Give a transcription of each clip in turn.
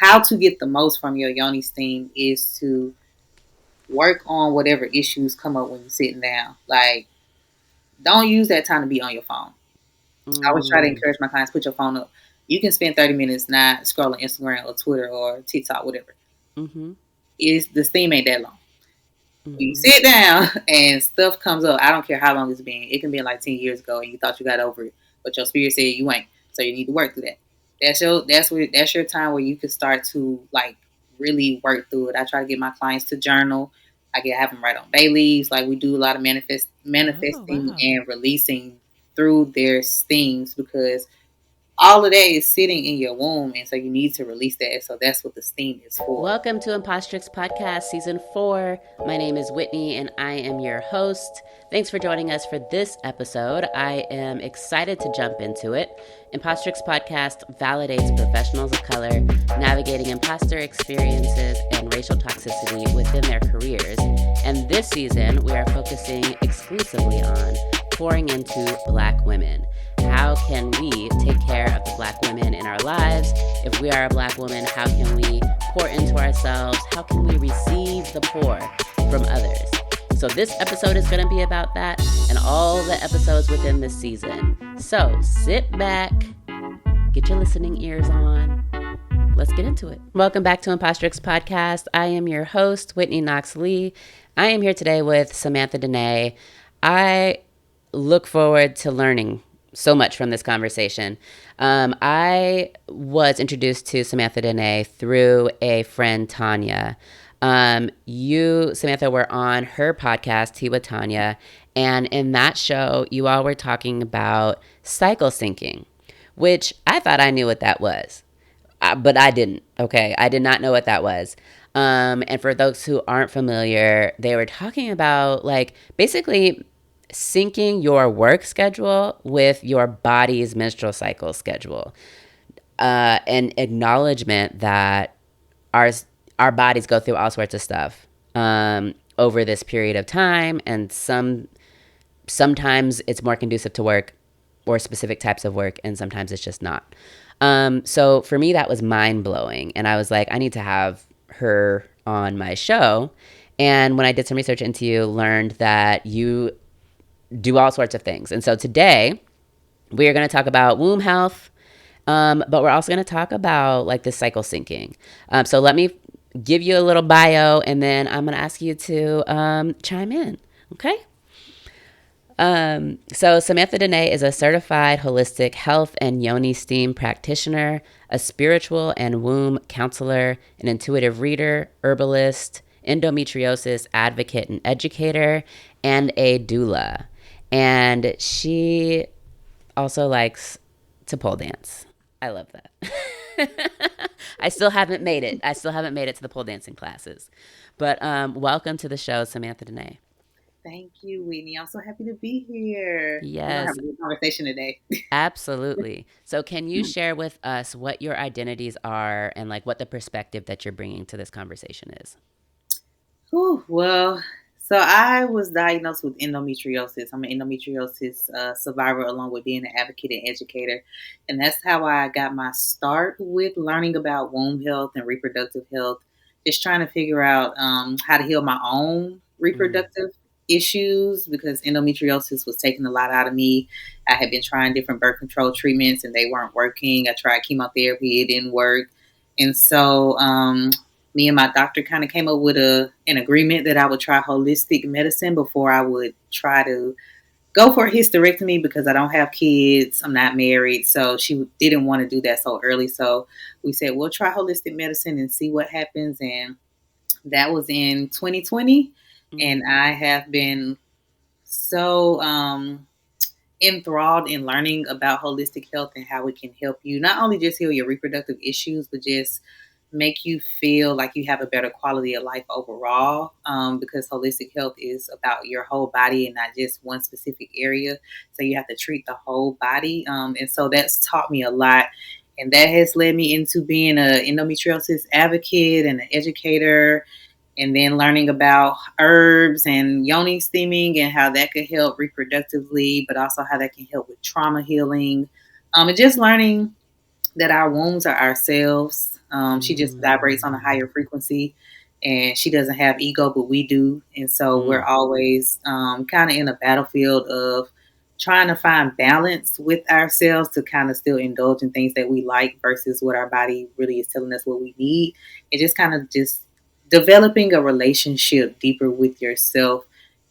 how to get the most from your Yoni steam is to work on whatever issues come up when you're sitting down. Like, don't use that time to be on your phone. I always try to Mm, encourage my clients, put your phone up. You can spend 30 minutes not scrolling Instagram or Twitter or TikTok, whatever. mm-hmm, Is the steam ain't that long. When you mm-hmm. sit down and stuff comes up, I don't care how long it's been. It can be like 10 years ago and you thought you got over it, but your spirit said you ain't. So you need to work through that. That's your time where you can start to like really work through it. I try to get my clients to journal. Have them write on bay leaves. Like we do a lot of Oh, manifesting wow. and releasing through their steams because all of that is sitting in your womb, and so you need to release that. So that's what the steam is for. Welcome to Impostrix Podcast Season 4. My name is Whitney and I am your host. Thanks for joining us for this episode. I am excited to jump into it. Impostrix Podcast validates professionals of color navigating imposter experiences and racial toxicity within their careers. And this season, we are focusing exclusively on pouring into Black women. How can we take care of the Black women in our lives? If we are a Black woman, how can we pour into ourselves? How can we receive the pour from others? So this episode is going to be about that and all the episodes within this season. So sit back, get your listening ears on. Let's get into it. Welcome back to Impostrix Podcast. I am your host, Whitney Knox-Lee. I am here today with Samantha Denae. I look forward to learning so much from this conversation. I was introduced to Samantha Denae through a friend, Tanya. You, Samantha, were on her podcast, Tea with Tanya, and in that show, you all were talking about cycle syncing, which I thought I knew what that was, but I didn't. Okay, I did not know what that was. And for those who aren't familiar, they were talking about like basically syncing your work schedule with your body's menstrual cycle schedule. An acknowledgement that our our bodies go through all sorts of stuff over this period of time, and sometimes it's more conducive to work or specific types of work, and sometimes it's just not. So for me, that was mind blowing, and I was like, I need to have her on my show. And when I did some research into you, learned that you do all sorts of things. And so today we are going to talk about womb health, but we're also going to talk about like the cycle syncing. So let me give you a little bio, and then I'm going to ask you to chime in. Okay. So Samantha Denae is a certified holistic health and Yoni steam practitioner, a spiritual and womb counselor, an intuitive reader, herbalist, endometriosis advocate and educator, and a doula. And she also likes to pole dance. I love that. I still haven't made it. I still haven't made it to the pole dancing classes. But welcome to the show, Samantha Denae. Thank you, Whitney. I'm so happy to be here. We're gonna have Yes, a good conversation today. absolutely. So, can you share with us what your identities are and like what the perspective that you're bringing to this conversation is? Whew, well, so I was diagnosed with endometriosis. I'm an endometriosis survivor, along with being an advocate and educator, and that's how I got my start with learning about womb health and reproductive health. Just trying to figure out how to heal my own Mm, reproductive issues because endometriosis was taking a lot out of me. I had been trying different birth control treatments and they weren't working. I tried chemotherapy, it didn't work, and so me and my doctor kind of came up with an agreement that I would try holistic medicine before I would try to go for a hysterectomy because I don't have kids. I'm not married. So she didn't want to do that so early. So we said, we'll try holistic medicine and see what happens. And that was in 2020. And mm-hmm, I have been so enthralled in learning about holistic health and how it can help you not only just heal your reproductive issues, but just make you feel like you have a better quality of life overall. Because holistic health is about your whole body and not just one specific area. So you have to treat the whole body. And so that's taught me a lot. And that has led me into being an endometriosis advocate and an educator, and then learning about herbs and yoni steaming and how that could help reproductively, but also how that can help with trauma healing. And just learning that our wombs are ourselves. She just vibrates on a higher frequency, and she doesn't have ego, but we do. And so we're Mm. always kind of in a battlefield of trying to find balance with ourselves to kind of still indulge in things that we like versus what our body really is telling us what we need. And just kind of just developing a relationship deeper with yourself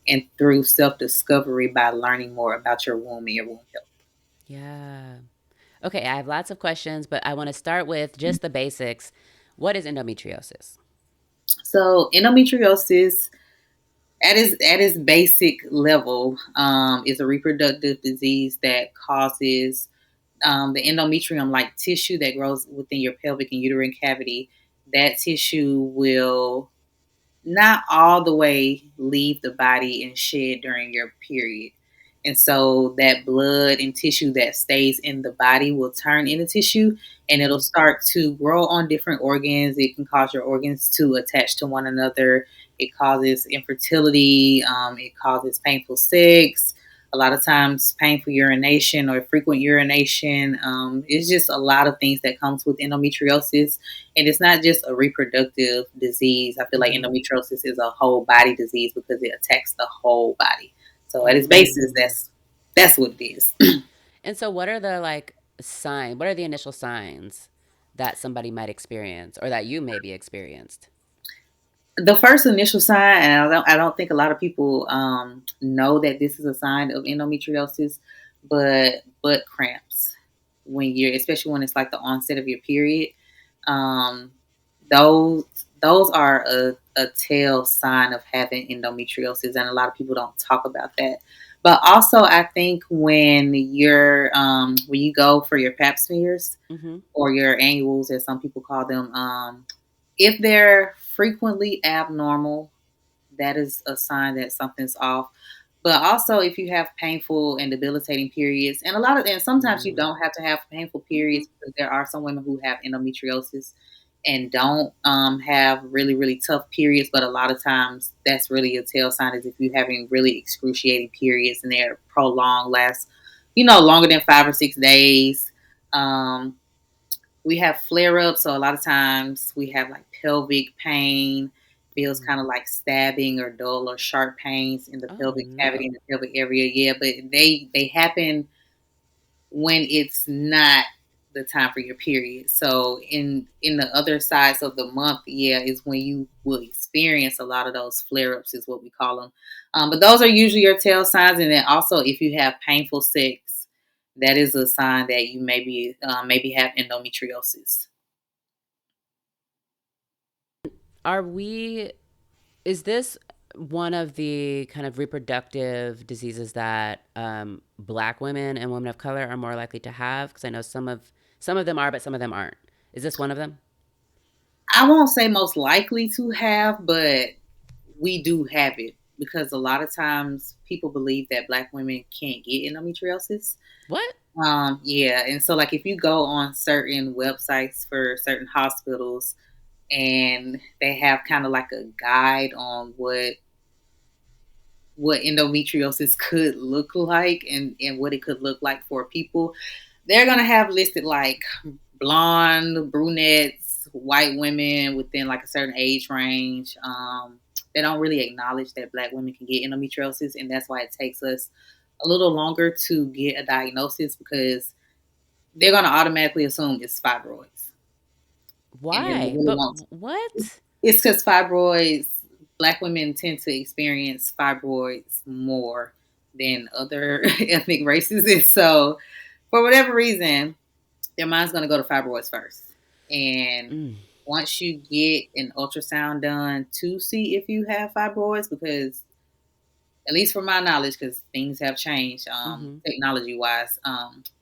and through self discovery by learning more about your womb and your womb health. Yeah. Okay, I have lots of questions, but I want to start with just the basics. What is endometriosis? So endometriosis at its basic level is a reproductive disease that causes the endometrium like tissue that grows within your pelvic and uterine cavity. That tissue will not all the way leave the body and shed during your period. And so that blood and tissue that stays in the body will turn into tissue and it'll Mm-hmm. start to grow on different organs. It can cause your organs to attach to one another. It causes infertility. It causes painful sex. A lot of times, painful urination or frequent urination. It's just a lot of things that comes with endometriosis, and it's not just a reproductive disease. I feel like Mm-hmm. endometriosis is a whole body disease because it attacks the whole body. So at its basis, Mm. that's what it is. And so, what are the like signs? What are the initial signs that somebody might experience or that you maybe experienced? The first initial sign, and I don't think a lot of people know that this is a sign of endometriosis, but butt cramps when you're, especially when it's like the onset of your period. Um, those those are a tell sign of having endometriosis, and a lot of people don't talk about that. But also, I think when you go for your Pap smears Mm-hmm. or your annuals, as some people call them, if they're frequently abnormal, that is a sign that something's off. But also, if you have painful and debilitating periods, and sometimes you Mm. don't have to have painful Mm-hmm. periods because there are some women who have endometriosis and don't have really, really tough periods. But a lot of times, that's really a tail sign is if you're having really excruciating periods and they're prolonged, last, longer than 5 or 6 days. Um, we have flare ups. So a lot of times we have like pelvic pain, feels Mm. kind of like stabbing or dull or sharp pains in the Oh pelvic cavity no. and the pelvic area. Yeah, but they happen when it's not the time for your period. So in the other sides of the month, yeah, is when you will experience a lot of those flare ups, is what we call them. But those are usually your tail signs, and then also if you have painful sex, that is a sign that you maybe have endometriosis. Are we? Is this one of the kind of reproductive diseases that Black women and women of color are more likely to have? Because I know some of them are, but some of them aren't. Is this one of them? I won't say most likely to have, but we do have it because a lot of times people believe that Black women can't get endometriosis. What? Yeah, and so like if you go on certain websites for certain hospitals and they have kind of like a guide on what endometriosis could look like and what it could look like for people, they're gonna have listed like blonde, brunettes, white women within like a certain age range. They don't really acknowledge that Black women can get endometriosis, and that's why it takes us a little longer to get a diagnosis because they're gonna automatically assume it's fibroids, and then they Why? really But won't. what? It's because fibroids, Black women tend to experience fibroids more than other ethnic races, and so for whatever reason, their mind's going to go to fibroids first. And Mm. once you get an ultrasound done to see if you have fibroids, because at least from my knowledge, because things have changed Mm-hmm. technology wise.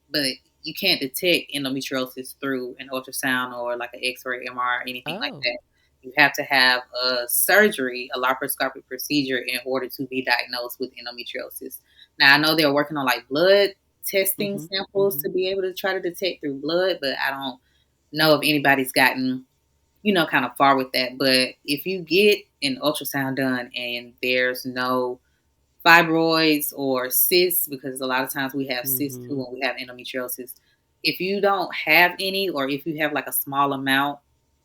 But you can't detect endometriosis through an ultrasound or like an X-ray, MRI, anything like Oh. that. You have to have a surgery, a laparoscopic procedure, in order to be diagnosed with endometriosis. Now I know they're working on like blood testing Mm-hmm. samples Mm-hmm. to be able to try to detect through blood, but I don't know if anybody's gotten kind of far with that. But if you get an ultrasound done and there's no fibroids or cysts, because a lot of times we have cysts too Mm-hmm. when we have endometriosis. If you don't have any, or if you have like a small amount,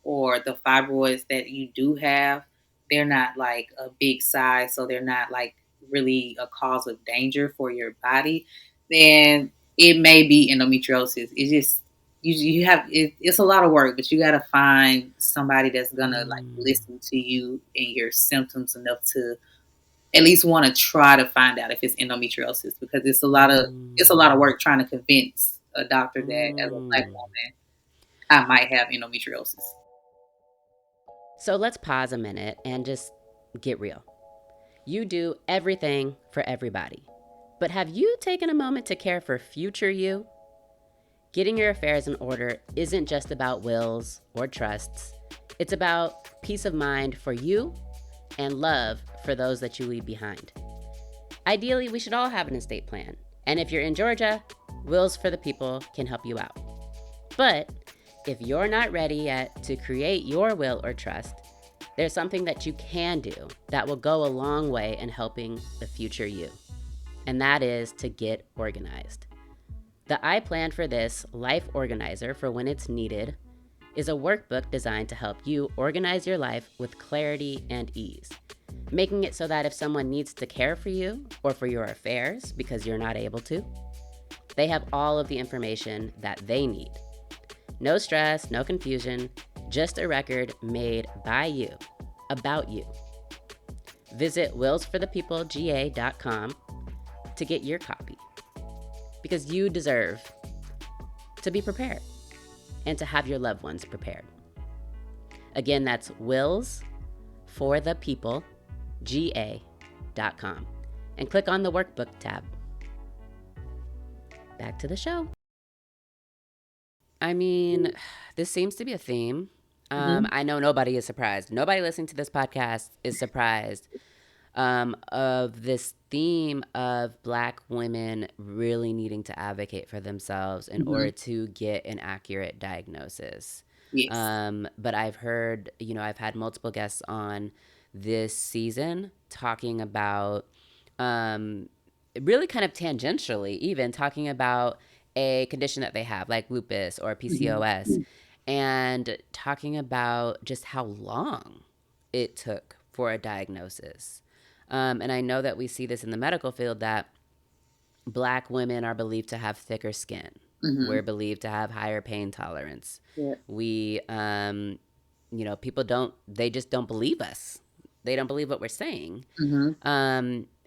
or the fibroids that you do have, they're not like a big size, so they're not like really a cause of danger for your body, then it may be endometriosis. It's just you have it's a lot of work, but you got to find somebody that's gonna like Mm, listen to you and your symptoms enough to at least want to try to find out if it's endometriosis, because it's a lot of mm, work trying to convince a doctor that as a black mm. woman I might have endometriosis. So let's pause a minute and just get real. You do everything for everybody. But have you taken a moment to care for future you? Getting your affairs in order isn't just about wills or trusts, it's about peace of mind for you and love for those that you leave behind. Ideally, we should all have an estate plan. And if you're in Georgia, Wills for the People can help you out. But if you're not ready yet to create your will or trust, there's something that you can do that will go a long way in helping the future you. And that is to get organized. The I Plan for This Life Organizer for when it's needed is a workbook designed to help you organize your life with clarity and ease, making it so that if someone needs to care for you or for your affairs because you're not able to, they have all of the information that they need. No stress, no confusion, just a record made by you, about you. Visit willsforthepeoplega.com to get your copy, because you deserve to be prepared and to have your loved ones prepared. Again, that's willsforthepeoplega.com and click on the workbook tab. Back to the show. I mean, this seems to be a theme. Hmm. I know nobody is surprised. Nobody listening to this podcast is surprised of this theme of Black women really needing to advocate for themselves in Hmm. order to get an accurate diagnosis. Yes. But I've heard, I've had multiple guests on this season talking about, um, really kind of tangentially, even talking about a condition that they have, like lupus or Hmm. PCOS, and talking about just how long it took for a diagnosis. And I know that we see this in the medical field that Black women are believed to have thicker skin. Hmm. We're believed to have higher pain tolerance. Yeah. We, people don't, they just don't believe us. They don't believe what we're saying. Hmm.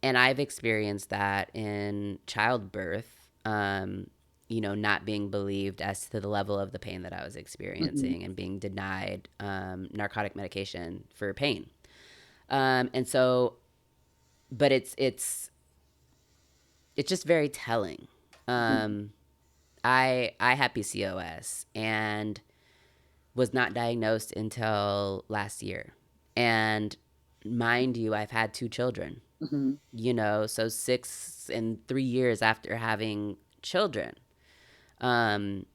And I've experienced that in childbirth, not being believed as to the level of the pain that I was Hmm. experiencing and being denied narcotic medication for pain. And so, but it's just very telling. Um, I had PCOS and was not diagnosed until last year. And mind you, I've had two children, Hmm. so 6 and 3 years after having children, um,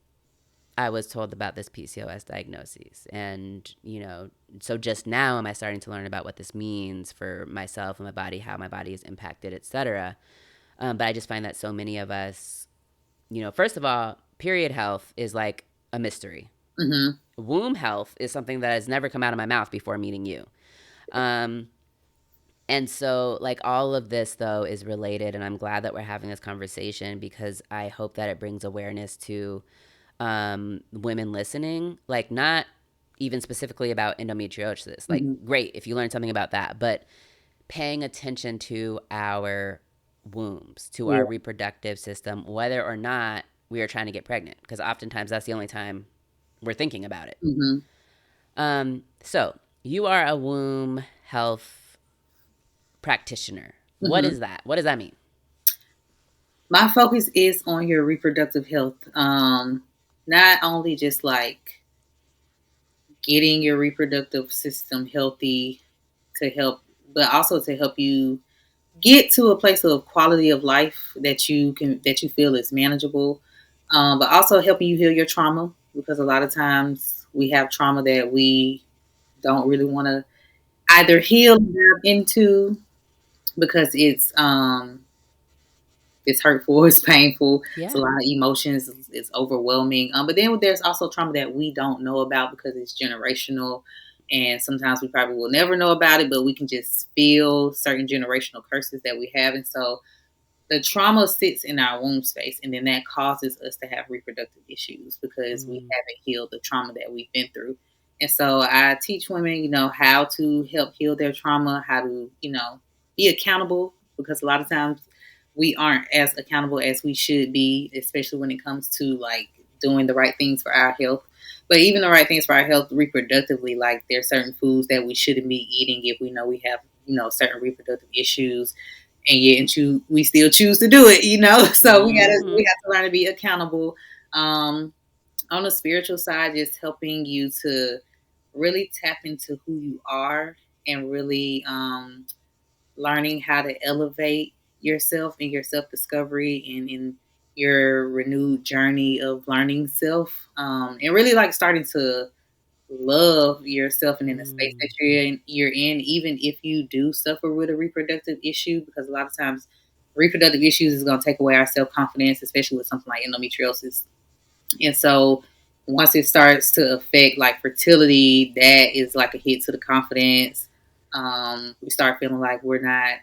I was told about this PCOS diagnosis. And, so just now am I starting to learn about what this means for myself and my body, how my body is impacted, etc. But I just find that so many of us, first of all, period health is like a mystery. Hmm. Womb health is something that has never come out of my mouth before meeting you. Um, and so, like, all of this, though, is related. And I'm glad that we're having this conversation because I hope that it brings awareness to women listening. Like, not even specifically about endometriosis. Like, Hmm. great if you learn something about that, but paying attention to our wombs, to our Yeah. reproductive system, whether or not we are trying to get pregnant, because oftentimes that's the only time we're thinking about it. Hmm. So you are a womb health practitioner. What Hmm. is that? What does that mean? My focus is on your reproductive health. Not only just like getting your reproductive system healthy to help, but also to help you get to a place of quality of life that you feel is manageable, but also helping you heal your trauma, because a lot of times we have trauma that we don't really want to either heal or dive into because it's hurtful, it's painful, it's a Yeah. lot of emotions, it's overwhelming. But then there's also trauma that we don't know about because it's generational, and sometimes we probably will never know about it, but we can just feel certain generational curses that we have, and so the trauma sits in our womb space, and then that causes us to have reproductive issues because we Mm. haven't healed the trauma that we've been through. And so I teach women, how to help heal their trauma, how to, be accountable, because a lot of times we aren't as accountable as we should be, especially when it comes to like doing the right things for our health. But even the right things for our health reproductively, like there's certain foods that we shouldn't be eating if we know we have, certain reproductive issues, and yet we still choose to do it. So we Mm-hmm. have to learn to be accountable. Um, on the spiritual side, just helping you to really tap into who you are, and really learning how to elevate yourself and your self discovery, and in your renewed journey of learning self, and really like starting to love yourself and in the space that Mm. you're in, even if you do suffer with a reproductive issue, because a lot of times reproductive issues is going to take away our self-confidence, especially with something like endometriosis. And so once it starts to affect like fertility, that is like a hit to the confidence. We start feeling like we're not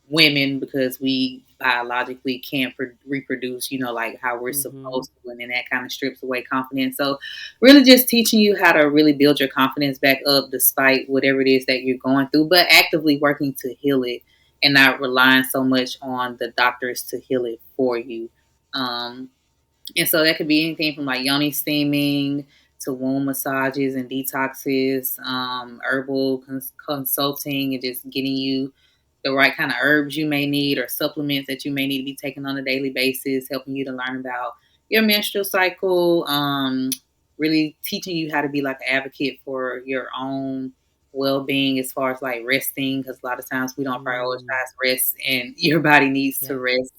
women because we biologically can't reproduce, like how we're Mm-hmm. supposed to, and then that kind of strips away confidence. So, really, just teaching you how to really build your confidence back up despite whatever it is that you're going through, but actively working to heal it and not relying so much on the doctors to heal it for you. Um, and so that could be anything from like Yoni steaming to womb massages and detoxes, herbal consulting, and just getting you the right kind of herbs you may need or supplements that you may need to be taking on a daily basis, helping you to learn about your menstrual cycle, really teaching you how to be like an advocate for your own well-being as far as like resting, because a lot of times we don't Mm. prioritize rest, and your body needs to Yeah. rest.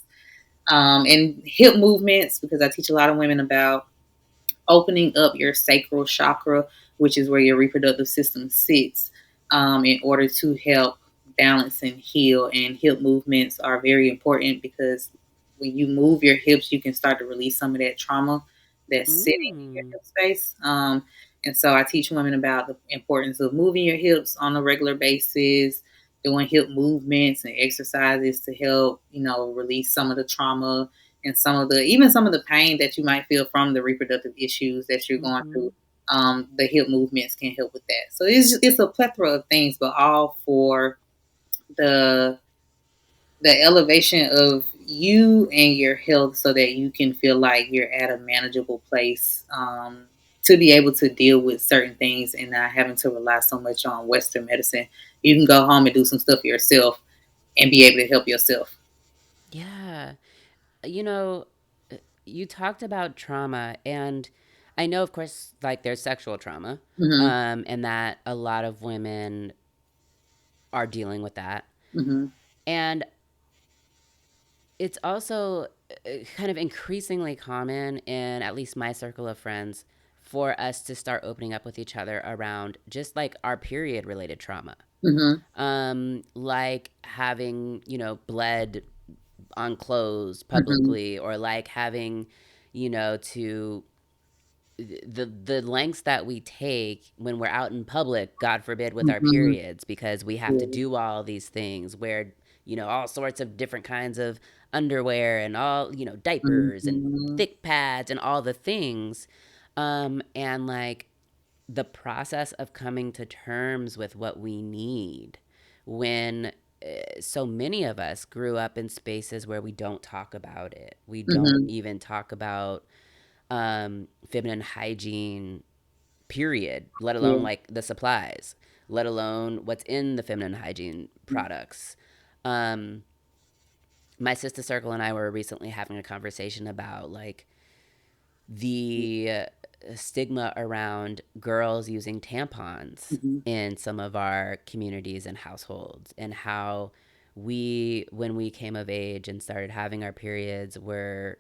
And hip movements, because I teach a lot of women about opening up your sacral chakra, which is where your reproductive system sits, in order to help balance and heal. And hip movements are very important because when you move your hips, you can start to release some of that trauma that's sitting in your Mm. hip space. And so I teach women about the importance of moving your hips on a regular basis, doing hip movements and exercises to help, release some of the trauma and some of the pain that you might feel from the reproductive issues that you're going Mm-hmm. through. The hip movements can help with that. So it's a plethora of things, but all for the the elevation of you and your health, so that you can feel like you're at a manageable place, to be able to deal with certain things and not having to rely so much on Western medicine. You can go home and do some stuff yourself and be able to help yourself. Yeah. You know, you talked about trauma, and I know, of course, like there's sexual trauma, Hmm. and that a lot of women are dealing with that. Hmm. And it's also kind of increasingly common in at least my circle of friends for us to start opening up with each other around just like our period related trauma. Hmm. Like having, bled on clothes Hmm. publicly, or like having, to the lengths that we take when we're out in public, God forbid, with our Hmm. periods, because we have to Yeah. do all these things, wear, all sorts of different kinds of underwear and all, diapers and Mhm. thick pads and all the things. And like the process of coming to terms with what we need when so many of us grew up in spaces where we don't talk about it. We don't Mhm. even talk about feminine hygiene, period, let alone Yeah. like the supplies, let alone what's in the feminine hygiene products. Um, my sister circle and I were recently having a conversation about like the stigma around girls using tampons Mhm. in some of our communities and households, and how we, when we came of age and started having our periods, were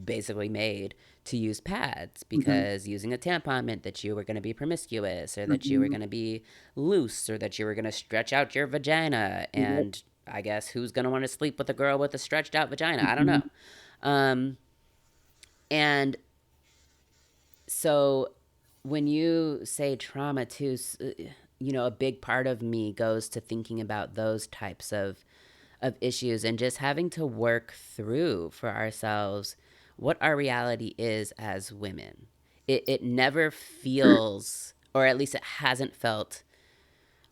basically made to use pads, Mhm. because using a tampon meant that you were going to be promiscuous, or that you were Mhm. going to be loose, or that you were going to stretch out your vagina. Yep. And I guess who's going to want to sleep with a girl with a stretched out vagina? I don't know. Mhm. Um, and so when you say trauma too, a big part of me goes to thinking about those types of issues and just having to work through for ourselves what our reality is as women. It never feels, or at least it hasn't felt,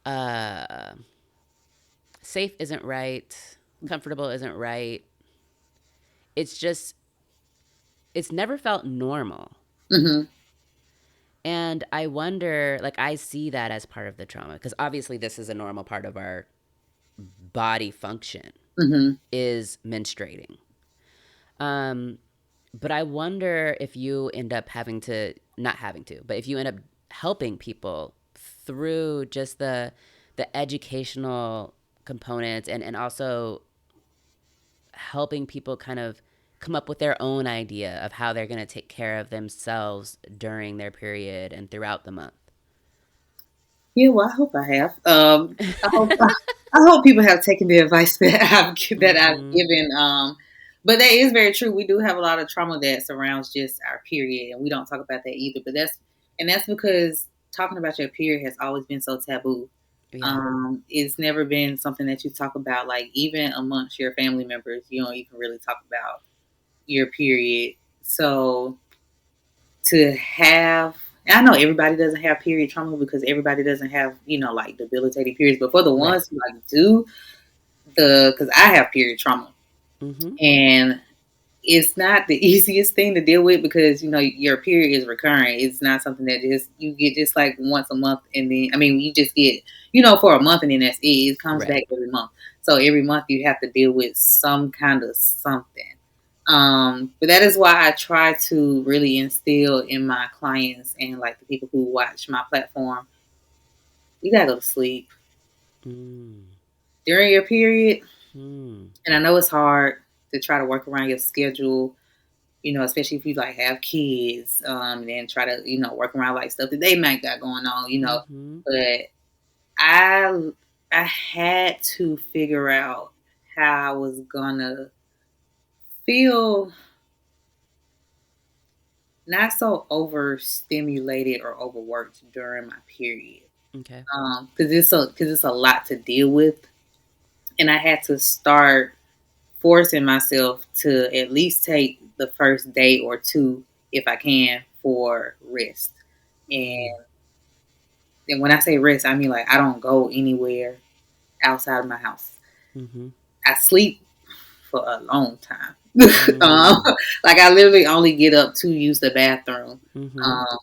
uh, safe isn't right, comfortable isn't right. It's just, it's never felt normal. Mhm. And I wonder, like, I see that as part of the trauma because obviously this is a normal part of our body function Mhm. is menstruating. Um, but I wonder if you end up having to, not having to, but if you end up helping people through just the educational components and also helping people kind of come up with their own idea of how they're going to take care of themselves during their period and throughout the month. Yeah, well, I hope I have. I hope people have taken the advice that I've Mm-hmm. given. But that is very true. We do have a lot of trauma that surrounds just our period, and we don't talk about that either. But that's because talking about your period has always been so taboo. Yeah. It's never been something that you talk about, like even amongst your family members. You don't even really talk about your period. So to have, I know everybody doesn't have period trauma because everybody doesn't have, like debilitating periods, but for the Right. ones who like do, because I have period trauma, Mm-hmm. and it's not the easiest thing to deal with because your period is recurring. It's not something that just you get just like once a month, and then I mean you just get for a month, and then that's it. It comes Right. back every month. So every month you have to deal with some kind of something. But that is why I try to really instill in my clients and like the people who watch my platform, you gotta go to sleep Mm. during your period. Mm. And I know it's hard to try to work around your schedule, especially if you like have kids, and then try to, work around like stuff that they might got going on. Mm-hmm. But I I had to figure out how I was gonna feel not so overstimulated or overworked during my period. Okay. Because it's a lot to deal with, and I had to start forcing myself to at least take the first day or two, if I can, for rest. Mm. And then when I say rest, I mean like I don't go anywhere outside of my house. Mm-hmm. I sleep for a long time. um, Mm. like I literally only get up to use the bathroom, Mm-hmm. um,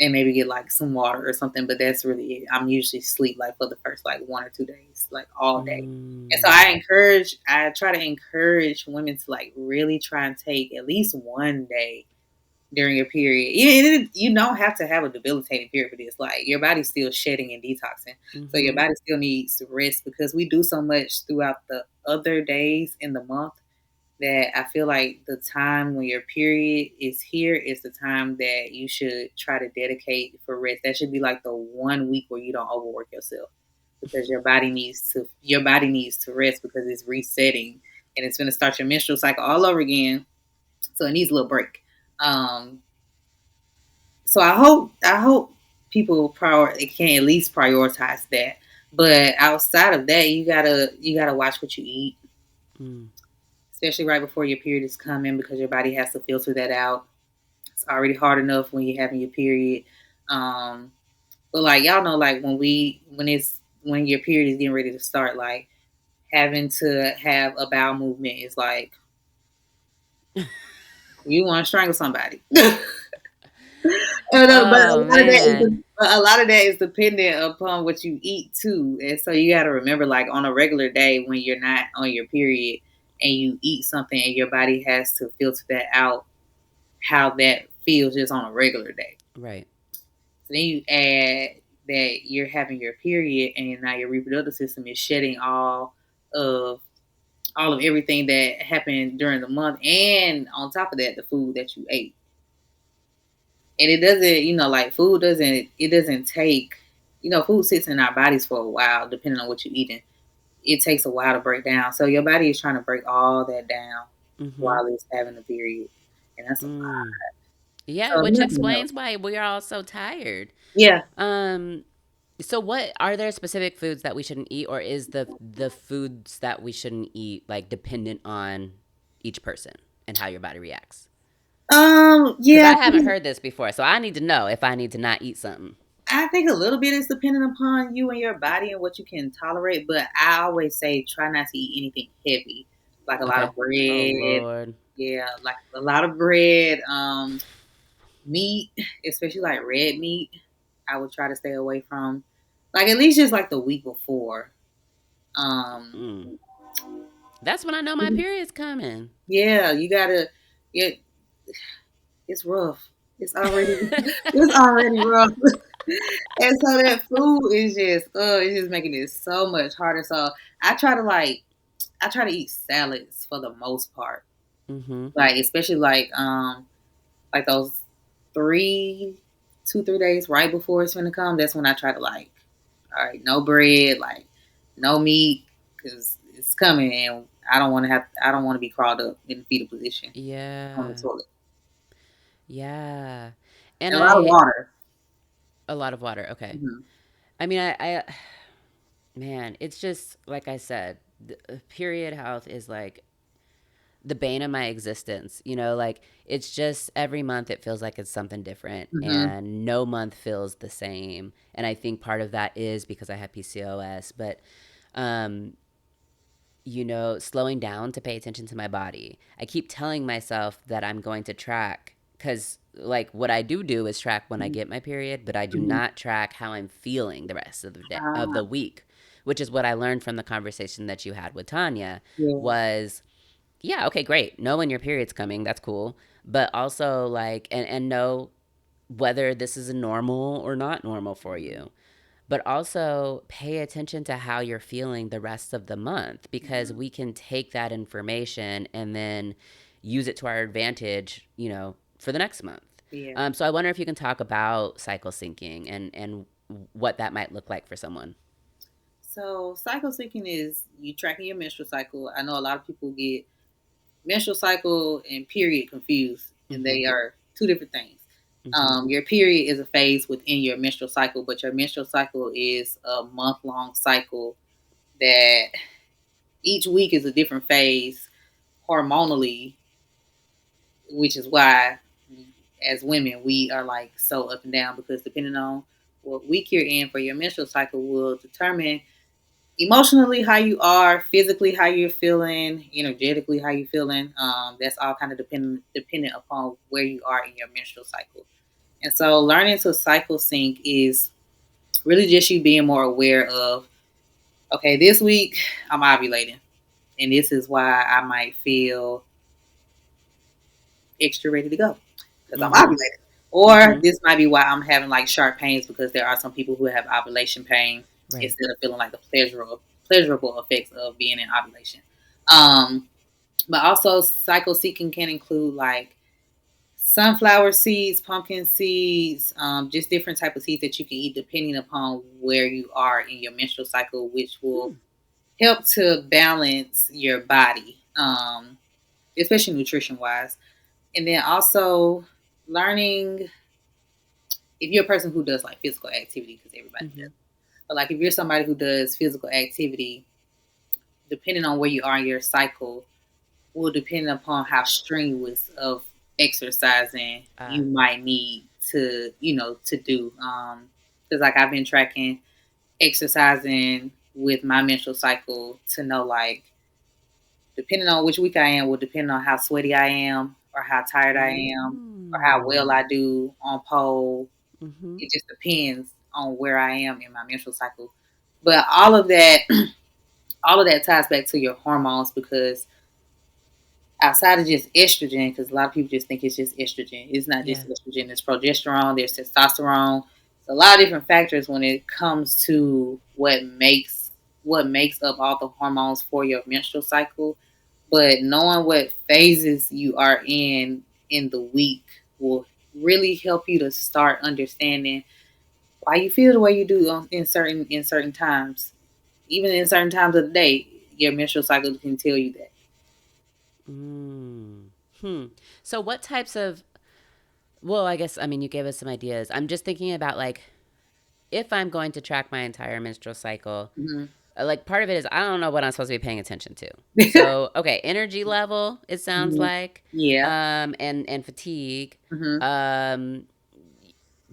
and maybe get like some water or something. But that's really it. I'm usually sleep like for the first like 1 or 2 days, like all day. And so Mm. I try to encourage women to like really try and take at least one day during your period. You don't have to have a debilitating period for this. Like your body's still shedding and detoxing, so your Mm-hmm. body still needs rest because we do so much throughout the other days in the month that I feel like the time when your period is here is the time that you should try to dedicate for rest. That should be like the 1 week where you don't overwork yourself because your body needs to rest because it's resetting and it's going to start your menstrual cycle all over again. So it needs a little break. Um, so I hope people can at least prioritize that. But outside of that, you gotta watch what you eat, Mm. especially right before your period is coming because your body has to filter that out. It's already hard enough when you're having your period. Um, but like y'all know, like when your period is getting ready to start, like having to have a bowel movement is like you want to strangle somebody. But a Oh lot of that man. is dependent upon what you eat too, and so you got to remember, like on a regular day when you're not on your period and you eat something, and your body has to filter that out, how that feels just on a regular day. Right. So then you add that you're having your period, and now your reproductive system is shedding of all of everything that happened during the month, and on top of that, the food that you ate. And it doesn't, like food doesn't take, food sits in our bodies for a while, depending on what you're eating. it takes a while to break down. So your body is trying to break all that down Mm-hmm. while it's having a period, and that's a lot. Mm. Yeah, So which nothing else. explains why we are all so tired. Yeah. Um, so what are there specific foods that we shouldn't eat, or is the foods that we shouldn't eat like dependent on each person and how your body reacts? Because Yeah, I haven't heard this before, so I need to know if I need to not eat something. I think a little bit is dependent upon you and your body and what you can tolerate. But I always say try not to eat anything heavy, like a lot Okay. of Oh bread. Lord. Yeah, like a lot of bread. Meat, especially like red meat, I would try to stay away from. Like at least just like the week before. Um, Mm. That's when I know my period's coming. yeah, you gotta. Yeah, it's rough. It's already it's already rough. And so that food is just it's just making it so much harder. So I try to I try to eat salads for the most part. Mm-hmm. Like especially like those 3 days right before it's gonna come, that's when I try to all right, no bread, like no meat, because it's coming and I don't want to be crawled up in the fetal position on the Yeah. toilet. Yeah. And And a lot of water. a lot of water. Okay. Hmm. I mean, man, it's just like I said, period health is like the bane of my existence. Like it's just every month it feels like it's something different, Hmm. and no month feels the same. And I think part of that is because I have PCOS, but um, slowing down to pay attention to my body. I keep telling myself that I'm going to track because, like, what I do is track when I get my period, but I do Hmm. not track how I'm feeling the rest of the day of Ah, the week, which is what I learned from the conversation that you had with Tanya. yeah. Was yeah, okay, great. Know when your period's coming, that's cool, but also like and know whether this is a normal or not normal for you, but also pay attention to how you're feeling the rest of the month, because Mhm. we can take that information and then use it to our advantage, for the next month. Yeah. So I wonder if you can talk about cycle syncing and what that might look like for someone. So cycle syncing is you tracking your menstrual cycle. I know a lot of people get menstrual cycle and period confused, and Mm-hmm. they are two different things. Mm-hmm. Your period is a phase within your menstrual cycle, but your menstrual cycle is a month long cycle that each week is a different phase hormonally, which is why as women we are like so up and down because depending on what week you're in for your menstrual cycle will determine emotionally how you are, physically how you're feeling, energetically how you're feeling. That's all kind of dependent upon where you are in your menstrual cycle. And so learning to cycle sync is really just you being more aware of, okay, this week I'm ovulating, and this is why I might feel extra ready to go because I'm Mm-hmm. ovulating. Or Mm-hmm. this might be why I'm having like sharp pains because there are some people who have ovulation pain Right. instead of feeling like the pleasurable effects of being in ovulation. Um, but also cycle seeking can include like sunflower seeds, pumpkin seeds, just different type of seeds that you can eat depending upon where you are in your menstrual cycle, which will Hmm. help to balance your body, especially nutrition wise. And then also learning if you're a person who does like physical activity, because everybody Mm-hmm. does. But like if you're somebody who does physical activity, depending on where you are in your cycle, will depend upon how strenuous of exercising you Ah. might need to do. Because like I've been tracking exercising with my menstrual cycle to know like depending on which week I am will depend on how sweaty I am or how tired I am or how well Mm. I do on pole. Mm-hmm. It just depends on where I am in my menstrual cycle. But all of that all of that ties back to your hormones because outside of just estrogen, because a lot of people just think it's just estrogen. It's not Yeah. just estrogen. There's progesterone. There's testosterone. It's a lot of different factors when it comes to what makes up all the hormones for your menstrual cycle. But knowing what phases you are in the week will really help you to start understanding why you feel the way you do in certain times. Even in certain times of the day, your menstrual cycle can tell you that. Mm. Hmm. So what types of, well, I guess, I mean, you gave us some ideas. I'm just thinking about like, if I'm going to track my entire menstrual cycle, Hmm. like part of it is I don't know what I'm supposed to be paying attention to. So, okay, energy level, it sounds Hmm. like, Yeah. and fatigue, Hmm. um,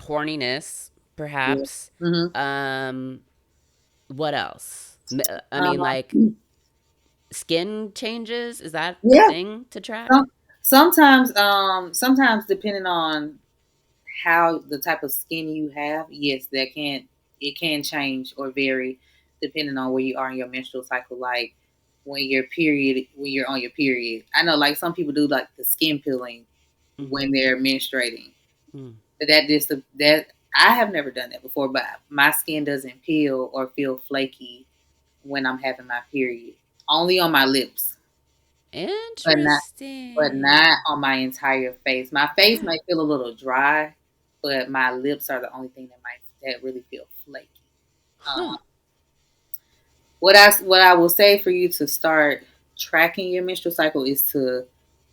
horniness, Yeah. perhaps. Hmm. Um, what else? I mean, Um, like skin changes. Is that a yeah. thing to track? Some, sometimes depending on how the type of skin you have, yes, it can change or vary depending on where you are in your menstrual cycle. Like when you're on your period. I know like some people do like the skin peeling when Mm-hmm. they're menstruating. Mm. But that I have never done that before, but my skin doesn't peel or feel flaky when I'm having my period. Only on my lips, but not Interesting. on my entire face. My face might feel a little dry, but my lips are the only thing that really feel flaky. Huh. What I will say for you to start tracking your menstrual cycle is to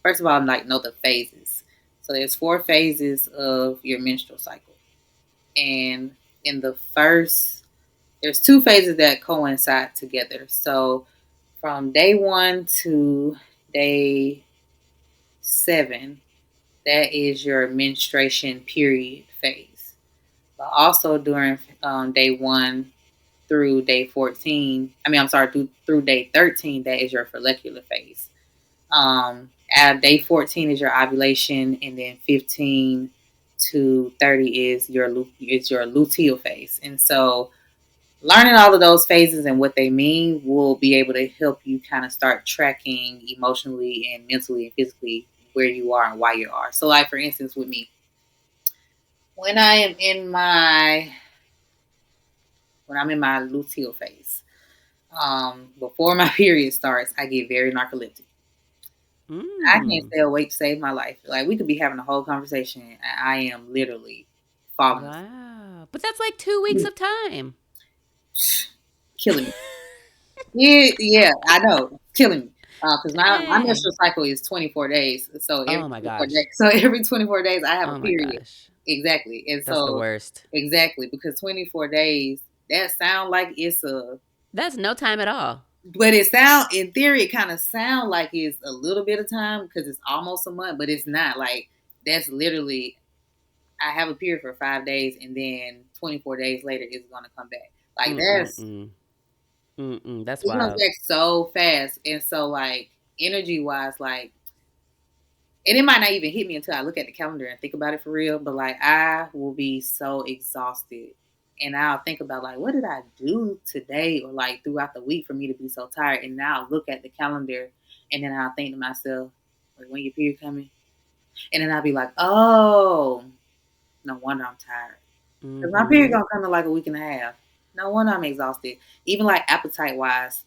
first of all like know the phases. So there's 4 phases of your menstrual cycle, and in the first, there's 2 phases that coincide together. So from day 1 to day 7, that is your menstruation period phase. But also during day 1 through day 14, I'm sorry, through day 13, that is your follicular phase. At day 14 is your ovulation, and then 15 to 30 is your luteal phase. And so, learning all of those phases and what they mean will be able to help you kind of start tracking emotionally and mentally and physically where you are and why you are. So, like for instance, with me, when I am in my when I'm in my luteal phase, before my period starts, I get very narcoleptic. I can't Mm. stay awake to save my life. Like we could be having a whole conversation, and I am literally falling Wow. But that's like 2 weeks asleep, of time. killing me. Yeah, yeah, I know, killing me. Because my Dang. menstrual cycle is 24 days. So every Oh my 24 days, gosh. so every 24 days, I have a Oh my period. gosh. Exactly, and That's the so worst. exactly because 24 days that sound like it's a, That's no time at all. but it sound in theory it kind of sound like it's a little bit of time because it's almost a month, but it's not. Like that's literally I have a period for 5 days, and then 24 days later it's gonna come back. Like Mm-mm-mm. Mm-mm. That's it comes wild. back so fast, and so like energy wise, like, and it might not even hit me until I look at the calendar and think about it for real. But like I will be so exhausted, and I'll think about like what did I do today or like throughout the week for me to be so tired, and now I'll look at the calendar, and then I'll think to myself, like when your period coming, and then I'll be like, oh, no wonder I'm tired. Cause my period Mm-hmm. gonna come in like a week and a half. No wonder I'm exhausted. Even like appetite wise,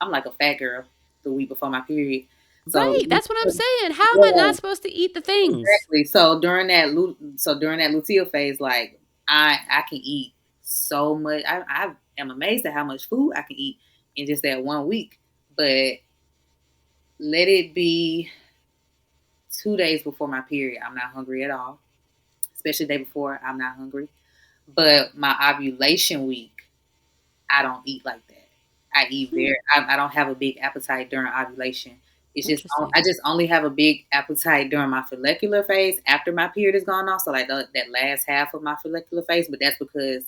I'm like a fat girl the week before my period. So Right. That's what I'm saying. How am I yeah, not supposed to eat the things? exactly. So during that luteal phase, like I can eat so much. I am amazed at how much food I can eat in just that one week. But let it be 2 days before my period, I'm not hungry at all. Especially the day before, I'm not hungry. But my ovulation week, I don't eat like that. Hmm. I don't have a big appetite during ovulation. I Interesting. just only have a big appetite during my follicular phase after my period is gone off. So like that last half of my follicular phase, but that's because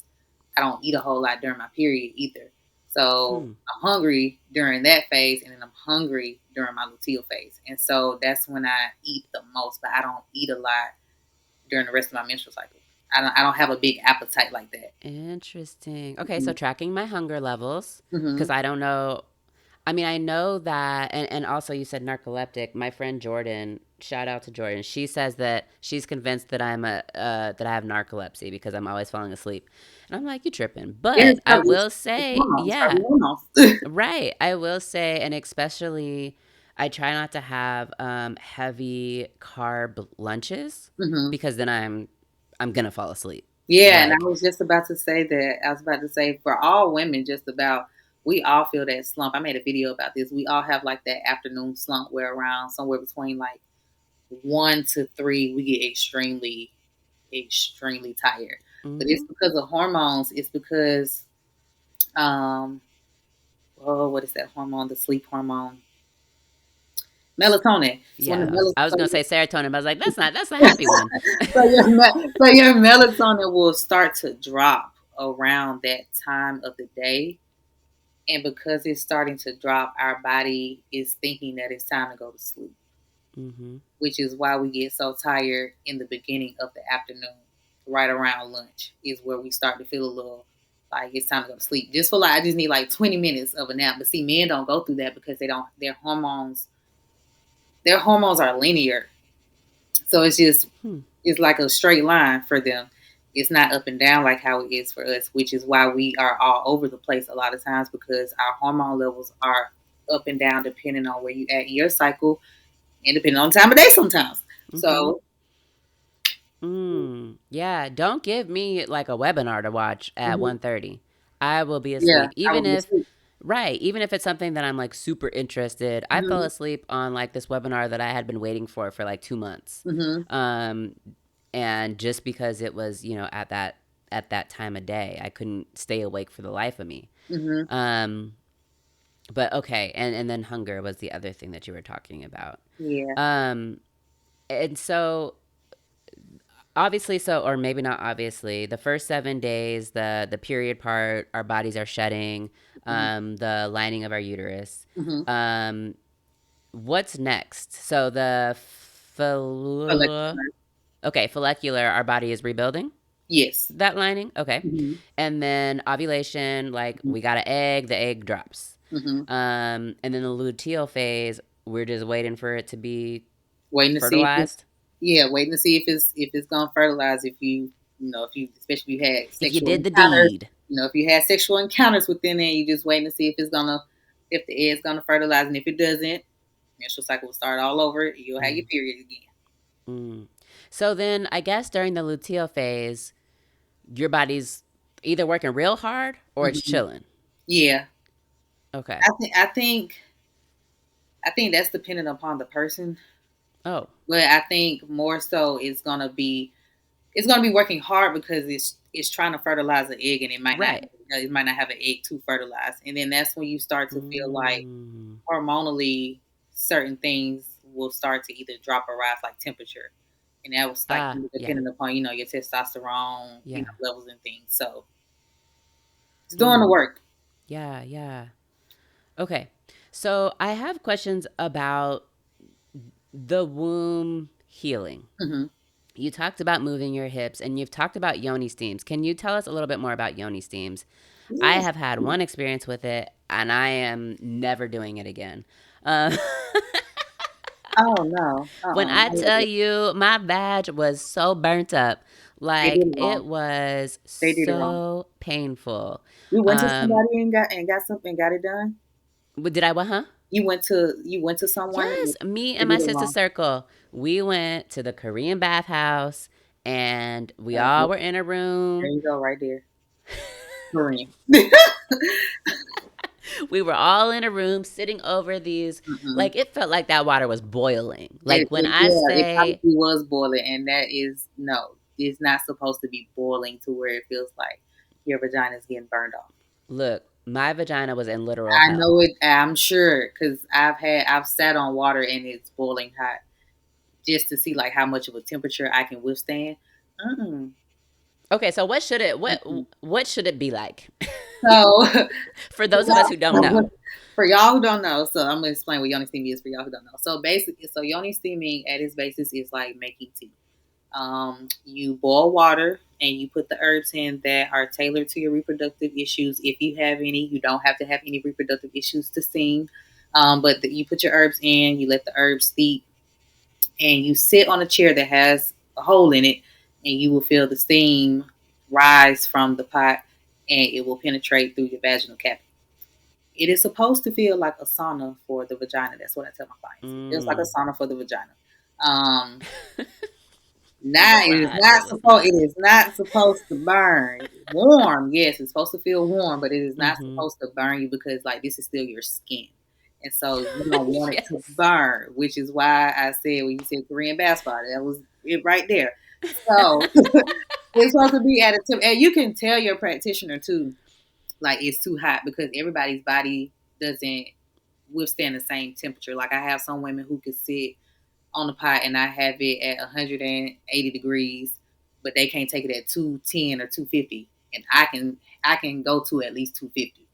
I don't eat a whole lot during my period either. So Hmm. I'm hungry during that phase, and then I'm hungry during my luteal phase, and so that's when I eat the most. But I don't eat a lot during the rest of my menstrual cycle. I don't have a big appetite like that. Interesting. Okay, so Mm-hmm. tracking my hunger levels because Mm-hmm. I don't know. I mean, I know that, and also you said narcoleptic. My friend Jordan, shout out to Jordan. She says that she's convinced that that I have narcolepsy because I'm always falling asleep, and I'm like, you tripping? Yeah, But I will it's say, hormones. It's yeah, probably hormones. right. I will say, and especially, I try not to have heavy carb lunches Hmm. because then I'm gonna fall asleep. Yeah, and I Like, was just about to say that. I was about to say for all women, just about. we all feel that slump. I made a video about this. We all have like that afternoon slump where around somewhere between like 1 to 3, we get extremely, extremely tired. But it's Mm-hmm. because of hormones. It's because, um, oh, what is that hormone? The sleep hormone, melatonin. It's when the Yeah, I was gonna melatonin. say serotonin, but I was like, that's a happy one. So your melatonin will start to drop around that time of the day. And because it's starting to drop, our body is thinking that it's time to go to sleep, Mm-hmm. which is why we get so tired in the beginning of the afternoon. Right around lunch is where we start to feel a little like it's time to go to sleep. Just for like, I just need like 20 minutes of a nap. But see, men don't go through that because they don't, their hormones are linear. So it's just, Hmm. it's like a straight line for them. It's not up and down like how it is for us, which is why we are all over the place a lot of times because our hormone levels are up and down depending on where you at in your cycle and depending on the time of day sometimes. Mm-hmm. So Yeah, don't give me like a webinar to watch at mhm, 1:30. I will be yeah, asleep. I Even would be if asleep. right, even if it's something that I'm like super interested. I fell Hmm. asleep on like this webinar that I had been waiting for like 2 months. Hmm. Um and just because it was, at that time of day, I couldn't stay awake for the life of me. Hmm. Um but okay, and then hunger was the other thing that you were talking about. Yeah. Um and so obviously, so or maybe not obviously, the first 7 days, the period part, our bodies are shedding, Hmm. the lining of our uterus. Hmm. um what's next? So Follicular. okay, follicular, our body is rebuilding Yes. that lining. Okay. Hmm. And then ovulation, like we got an egg, the egg drops. Hmm. And then the luteal phase, we're just waiting for it to be Waiting to see if it's, fertilized. yeah, waiting to see if it's gonna fertilize. If you, if you, especially if you had If you sexual did the encounters, deed. if you had sexual encounters within it, you just waiting to see if it's gonna, if the egg's gonna fertilize, and if it doesn't, menstrual cycle will start all over. You'll have your Mm. period again. Mm. So then I guess during the luteal phase, your body's either working real hard or it's Hmm. chilling. Yeah, Okay. I think that's dependent upon the person, Oh, but I think more so it's gonna be working hard because it's trying to fertilize an egg and right. it might not have an egg to fertilize, and then that's when you start to feel like Mm. hormonally certain things will start to either drop or rise, like temperature, and that was like Ah, yeah. depending upon your testosterone Yeah. levels and things. So it's doing the Hmm. work. Yeah, yeah. Okay. So I have questions about the womb healing. Hmm. You talked about moving your hips and you've talked about Yoni steams. Can you tell us a little bit more about Yoni steams? I Yeah. have had one experience with it and I am never doing it again. Uh, Oh no. when I tell you my badge was so burnt up, They like did it it wrong. was They did it wrong. so painful. You went to Um, somebody and got something and got it done. did I what, huh? You went to someone and Yes, me they and my did it sister wrong. circle. We went to the Korean bathhouse and we Thank all you. were in a There room. you go, right there. Korean. We were all in a room sitting over these, Mm-mm. like it felt like that water was boiling. It, Like when it I yeah, it say, probably was boiling, and that is no. It's not supposed to be boiling to where it feels like your vagina is getting burned off. look, my vagina was in literal I hell. know it. I'm sure because I've sat on water and it's boiling hot just to see like how much of a temperature I can withstand. Mm-mm. Okay, so what should it Mm-mm. what should it be like? So For those of us who don't know. for y'all who don't know, so I'm gonna explain what yoni steaming is for y'all who don't know. So basically, so yoni steaming at its basis is like making tea. You boil water and you put the herbs in that are tailored to your reproductive issues. If you have any, you don't have to have any reproductive issues to steam. But you put your herbs in, you let the herbs steep, and you sit on a chair that has a hole in it, and you will feel the steam rise from the pot, and it will penetrate through your vaginal cavity. It is supposed to feel like a sauna for the vagina. That's what I tell my clients. It feels like a Mm. sauna for the vagina. Um, Not it is not It was supposed not. it is not supposed to burn. Warm, yes, it's supposed to feel warm, but it is not Mm-hmm. supposed to burn you because like this is still your skin. And so you don't want it to Yes. burn, which is why I said when you said Korean basketball, that was it right there. So it's supposed to be at a temp, and you can tell your practitioner too, like it's too hot because everybody's body doesn't withstand the same temperature. Like I have some women who can sit on the pot and I have it at 180 degrees, but they can't take it at 210 or 250, and I can go to at least 250.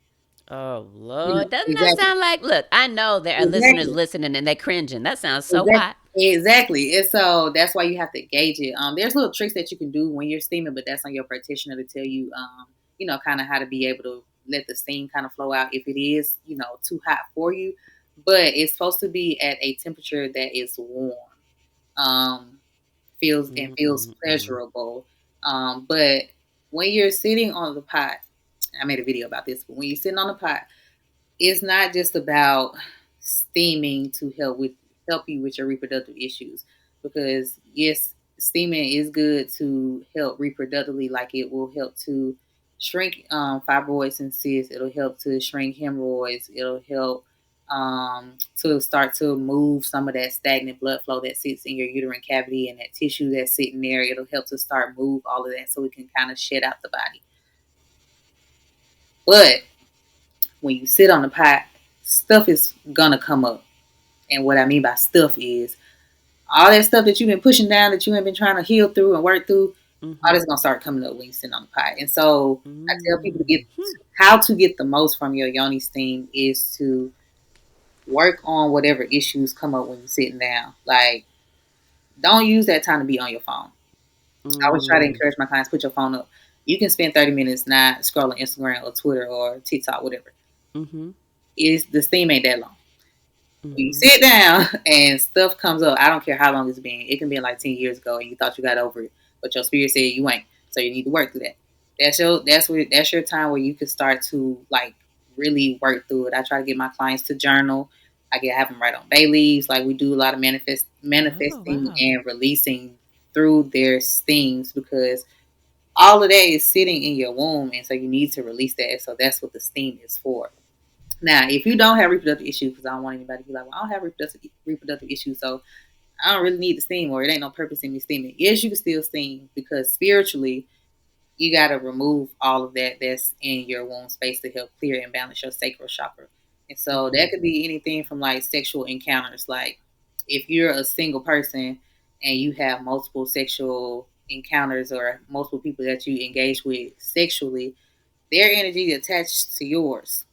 Oh You know Lord, doesn't that exactly, sound like? Look, I know there are listeners exactly. listening and they're cringing. That sounds so Exactly. hot. Exactly. And so that's why you have to gauge it. There's little tricks that you can do when you're steaming, but that's on your practitioner to tell you, kind of how to be able to let the steam kind of flow out if it is, too hot for you. But it's supposed to be at a temperature that is warm, um, feels Mm-mm-mm. pleasurable. But when you're sitting on the pot, I made a video about this. But when you're sitting on the pot, it's not just about steaming to help you with your reproductive issues, because yes, steaming is good to help reproductively, like it will help to shrink fibroids and cysts, it'll help to shrink hemorrhoids, it'll help to start to move some of that stagnant blood flow that sits in your uterine cavity and that tissue that's sitting there. It'll help to start move all of that so we can kind of shed out the body. But when you sit on the pot, stuff is gonna come up. And what I mean by stuff is all that stuff that you've been pushing down, that you have been trying to heal through and work through, all Mm-hmm. that's gonna start coming up when you sit on the pot. And so I tell people to get Mm-hmm. how to get the most from your yoni steam is to work on whatever issues come up when you're sitting down. Like, don't use that time to be on your phone. I always try to Mm. encourage my clients, put your phone up. You can spend 30 minutes not scrolling Instagram or Twitter or TikTok, whatever. Mm-hmm. Is the steam ain't that long. When you Mm-hmm. sit down and stuff comes up, I don't care how long it's been. It can be like 10 years ago, and you thought you got over it, but your spirit said you ain't. So you need to work through that. That's your time where you can start to like really work through it. I try to get my clients to journal. Have them write on bay leaves. Like we do a lot of Oh manifesting wow. and releasing through their steams, because all of that is sitting in your womb, and so you need to release that. So that's what the steam is for. Now, if you don't have reproductive issues, because I don't want anybody to be like, well, I don't have reproductive issues, so I don't really need to steam, or it ain't no purpose in me steaming. Yes, you can still steam, because spiritually, you got to remove all of that that's in your womb space to help clear and balance your sacral chakra. And so Mm-hmm. that could be anything from like sexual encounters. Like if you're a single person and you have multiple sexual encounters or multiple people that you engage with sexually, their energy attached to yours,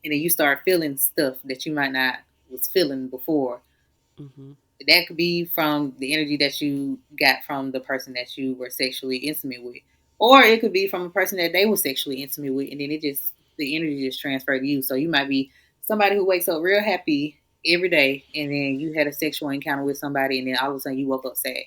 and then you start feeling stuff that you might not was feeling before. Mm-hmm. That could be from the energy that you got from the person that you were sexually intimate with, or it could be from a person that they were sexually intimate with, and then the energy just transferred to you. So you might be somebody who wakes up real happy every day, and then you had a sexual encounter with somebody, and then all of a sudden you woke up sad.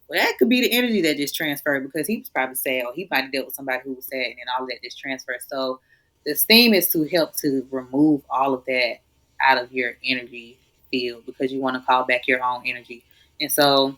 Well, that could be the energy that just transferred, because he was probably sad, or he might have dealt with somebody who was sad, and then all of that just transferred. So the steam is to help to remove all of that out of your energy field, because you want to call back your own energy. And so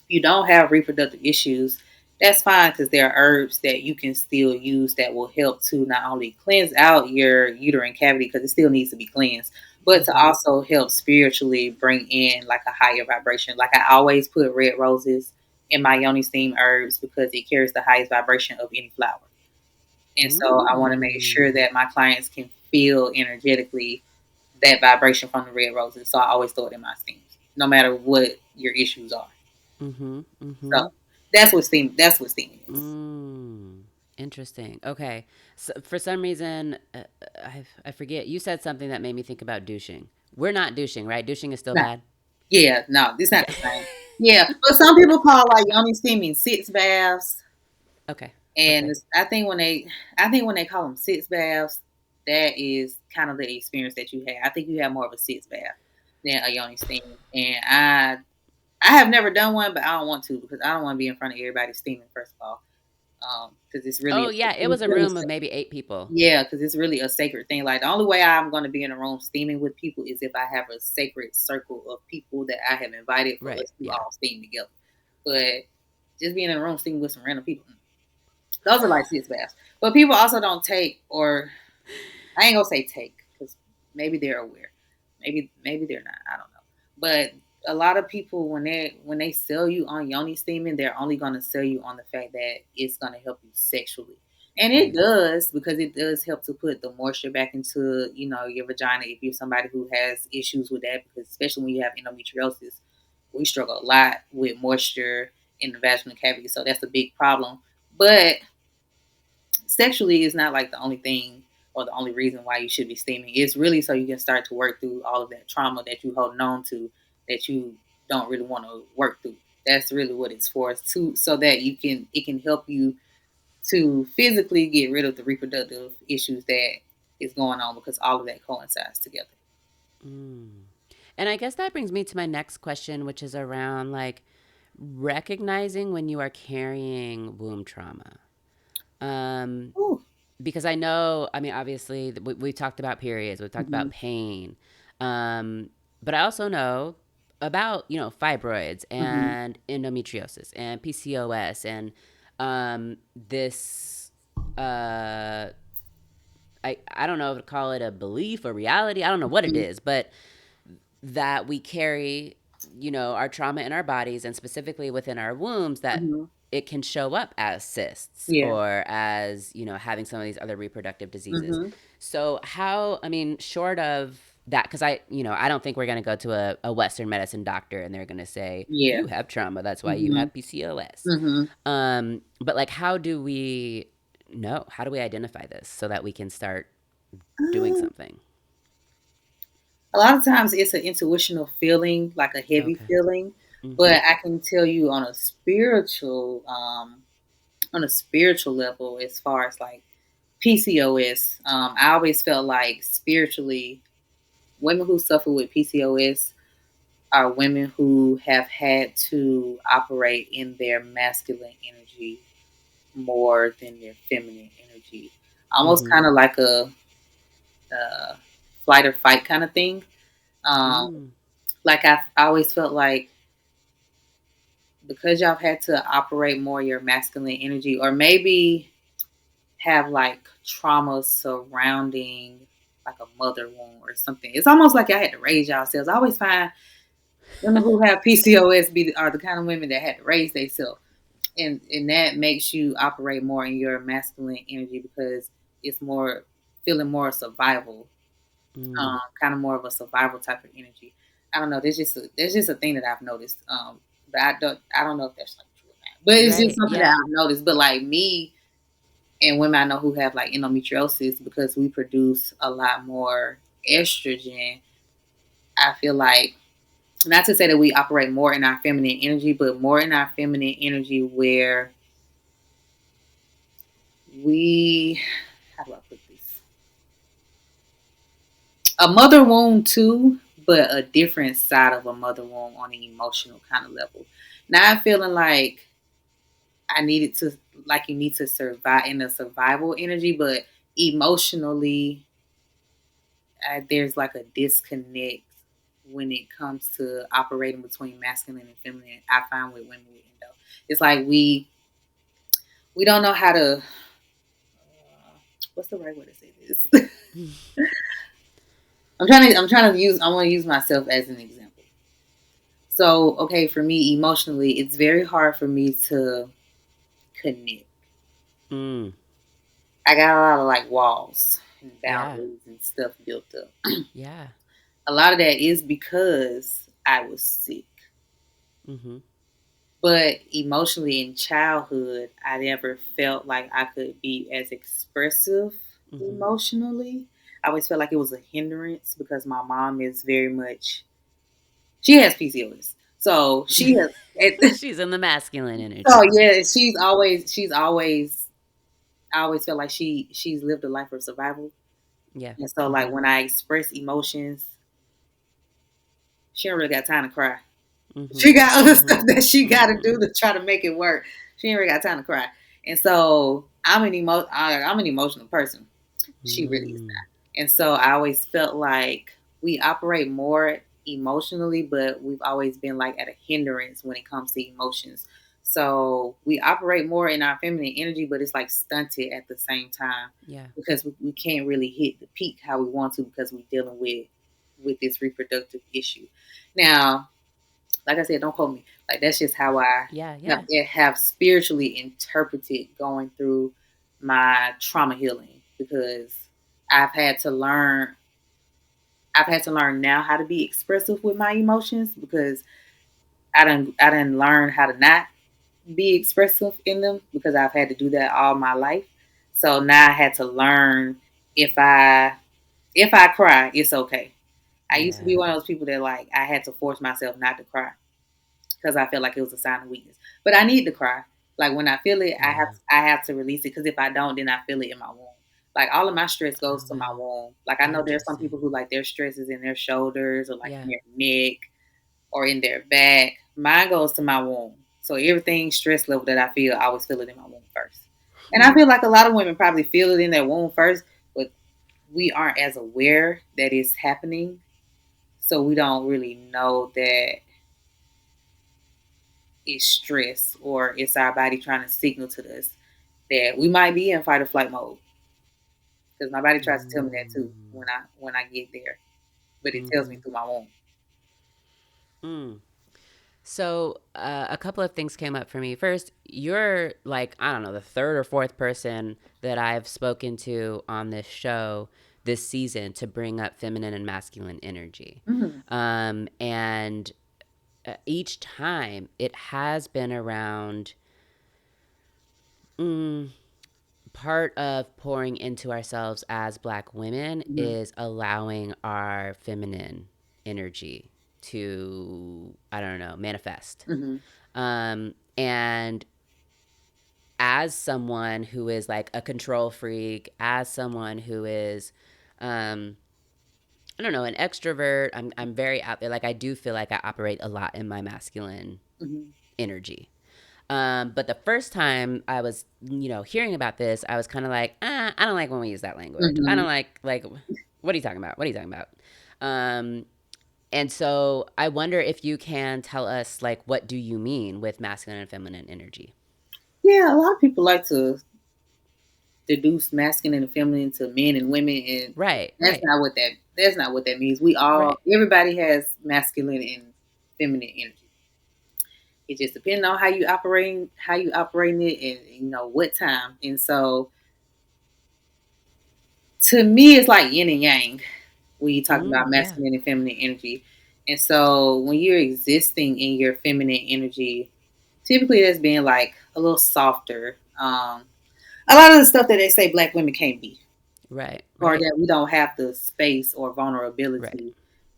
you don't have reproductive issues, that's fine, because there are herbs that you can still use that will help to not only cleanse out your uterine cavity, because it still needs to be cleansed, but to Mm-hmm. also help spiritually bring in like a higher vibration. Like I always put red roses in my yoni steam herbs because it carries the highest vibration of any flower. And so I want to make sure Mm. that my clients can feel energetically that vibration from the red roses. So I always throw it in my steams, no matter what your issues are. Mm-hmm. Mm-hmm. So that's what steaming is. Mm. Interesting. Okay. So for some reason, I forget. You said something that made me think about douching. We're not douching, right? Douching is still Nah, bad. yeah, no, it's not Okay. the same. Yeah, but some people call like yoni steaming sitz baths, Okay. and Okay. I think when they call them sitz baths, that is kind of the experience that you have. I think you have more of a sitz bath than a yoni steam, and I have never done one, but I don't want to, because I don't want to be in front of everybody steaming. First of all, because Oh yeah, it was it's a really room of maybe 8 people. yeah, because it's really a sacred thing. Like the only way I'm going to be in a room steaming with people is if I have a sacred circle of people that I have invited for Right. us to Yeah. all steam together. But just being in a room sleeping with some random people. Those are like 6 baths. But people also don't take, or I ain't gonna say take, because maybe they're aware, maybe they're not. I don't know. But a lot of people, when they sell you on yoni steaming, they're only gonna sell you on the fact that it's gonna help you sexually, and it Mm. does, because it does help to put the moisture back into your vagina if you're somebody who has issues with that, because especially when you have endometriosis, we struggle a lot with moisture in the vaginal cavity, so that's a big problem. But sexually is not like the only thing or the only reason why you should be steaming. It's really so you can start to work through all of that trauma that you holding on to, that you don't really want to work through. That's really what it's for. It's to so that it can help you to physically get rid of the reproductive issues that is going on, because all of that coincides together. Mm. And I guess that brings me to my next question, which is around like recognizing when you are carrying womb trauma. Um, Ooh. because I know, I mean, obviously, we talked about periods, we've talked Hmm. about pain, um, but I also know about fibroids Hmm. and endometriosis and PCOS and this. Uh, I don't know if to call it a belief or reality. I don't know what it Hmm. is, but that we carry, our trauma in our bodies and specifically within our wombs, that Hmm. it can show up as cysts Yeah. or as, having some of these other reproductive diseases. Hmm. So how, I mean, short of that, because I don't think we're going to go to a Western medicine doctor and they're going to say, Yeah. you have trauma. That's why you Hmm. have PCOS. Hmm. But like, how do we know? How do we identify this so that we can start doing something? A lot of times it's an intuitional feeling, like a heavy Okay. feeling. Mm-hmm. But I can tell you on a spiritual level, as far as like PCOS, I always felt like spiritually, women who suffer with PCOS are women who have had to operate in their masculine energy more than their feminine energy, almost Mm-hmm. kind of like a flight or fight kind of thing. Um, Mm. like I always felt like, because y'all had to operate more your masculine energy, or maybe have like trauma surrounding like a mother wound or something. It's almost like y'all had to raise yourselves. I always find women who have PCOS are the kind of women that had to raise themselves, and that makes you operate more in your masculine energy, because it's more feeling more survival, Mm. kind of more of a survival type of energy. I don't know. There's just a thing that I've noticed. But I don't know if that's like true or not. But it's just Right. something that Yeah. I've noticed. But like me and women I know who have like endometriosis, because we produce a lot more estrogen. I feel like, not to say that we operate more in our feminine energy, but more in our feminine energy where we, how do I put this? A mother wound too, but a different side of a mother wound on an emotional kind of level. Not feeling like I needed to, like you need to survive in a survival energy, but emotionally, there's like a disconnect when it comes to operating between masculine and feminine. I find with women with endo, it's like we don't know how to. What's the right way to say this? I want to use myself as an example. So, okay, for me emotionally, it's very hard for me to connect. Mm. I got a lot of like walls and Yeah. boundaries and stuff built up. Yeah. A lot of that is because I was sick. Mm-hmm. But emotionally in childhood, I never felt like I could be as expressive Mm-hmm. emotionally. I always felt like it was a hindrance, because my mom is very much, she has PCOS. So she has, She's in the masculine so energy. yeah, I always felt like she's lived a life of survival. Yeah. And so like Mm-hmm. when I express emotions, she don't really got time to cry. Mm-hmm. She got other Mm-hmm. stuff that she got to do Mm-hmm. to try to make it work. She ain't really got time to cry. And so I'm an emotional person. She really is Mm. not. And so I always felt like we operate more emotionally, but we've always been like at a hindrance when it comes to emotions. So we operate more in our feminine energy, but it's like stunted at the same time Yeah. because we can't really hit the peak how we want to because we're dealing with this reproductive issue. Now, like I said, don't quote me. Like that's just how I Yeah. have, Yeah. have spiritually interpreted going through my trauma healing because I've had to learn. I've had to learn now how to be expressive with my emotions because I didn't learn how to not be expressive in them because I've had to do that all my life. So now I had to learn if I if I cry, it's okay. I used to be Yeah. one of those people that like I had to force myself not to cry because I felt like it was a sign of weakness. But I need to cry. Like when I feel it, Yeah. I have to release it because if I don't, then I feel it in my womb. Like all of my stress Oh goes to my wow. womb. Like I know there's some people Interesting. who like their stress is in their shoulders or like in Yeah. their neck or in their back. Mine goes to my womb. So everything stress level that I feel, I always feel it in my womb first. And I Hmm. feel like a lot of women probably feel it in their womb first, but we aren't as aware that it's happening. So we don't really know that it's stress or it's our body trying to signal to us that we might be in fight or flight mode. Because my body tries to tell me that too Mm. when I get there, but it tells me Mm-hmm. through my womb. Mm. So a couple of things came up for me. First, you're like, I don't know, the third or fourth person that I've spoken to on this show this season to bring up feminine and masculine energy. Mm-hmm. And each time it has been around mm, part of pouring into ourselves as Black women Mm-hmm. is allowing our feminine energy to, I don't know, manifest. Mm-hmm. And as someone who is like a control freak, as someone who is, um, I don't know, an extrovert, I'm very out there. Like I do feel like I operate a lot in my masculine Mm-hmm. energy. But the first time I was, hearing about this, I was kind of like, I don't like when we use that language. I Mm-hmm. don't like, what are you talking about? What are you talking about? Um, and so I wonder if you can tell us, like, what do you mean with masculine and feminine energy? Yeah, a lot of people like to deduce masculine and feminine to men and women, and Right, that's right, not what that means. We all right. everybody has masculine and feminine energy. It just depends on how you operating it, and you know what time. And so, to me, it's like yin and yang when you talk about Yeah, masculine and feminine energy. And so, when you're existing in your feminine energy, typically that's being like a little softer. A lot of the stuff that they say Black women can't be, right, or right, that we don't have the space or right. vulnerability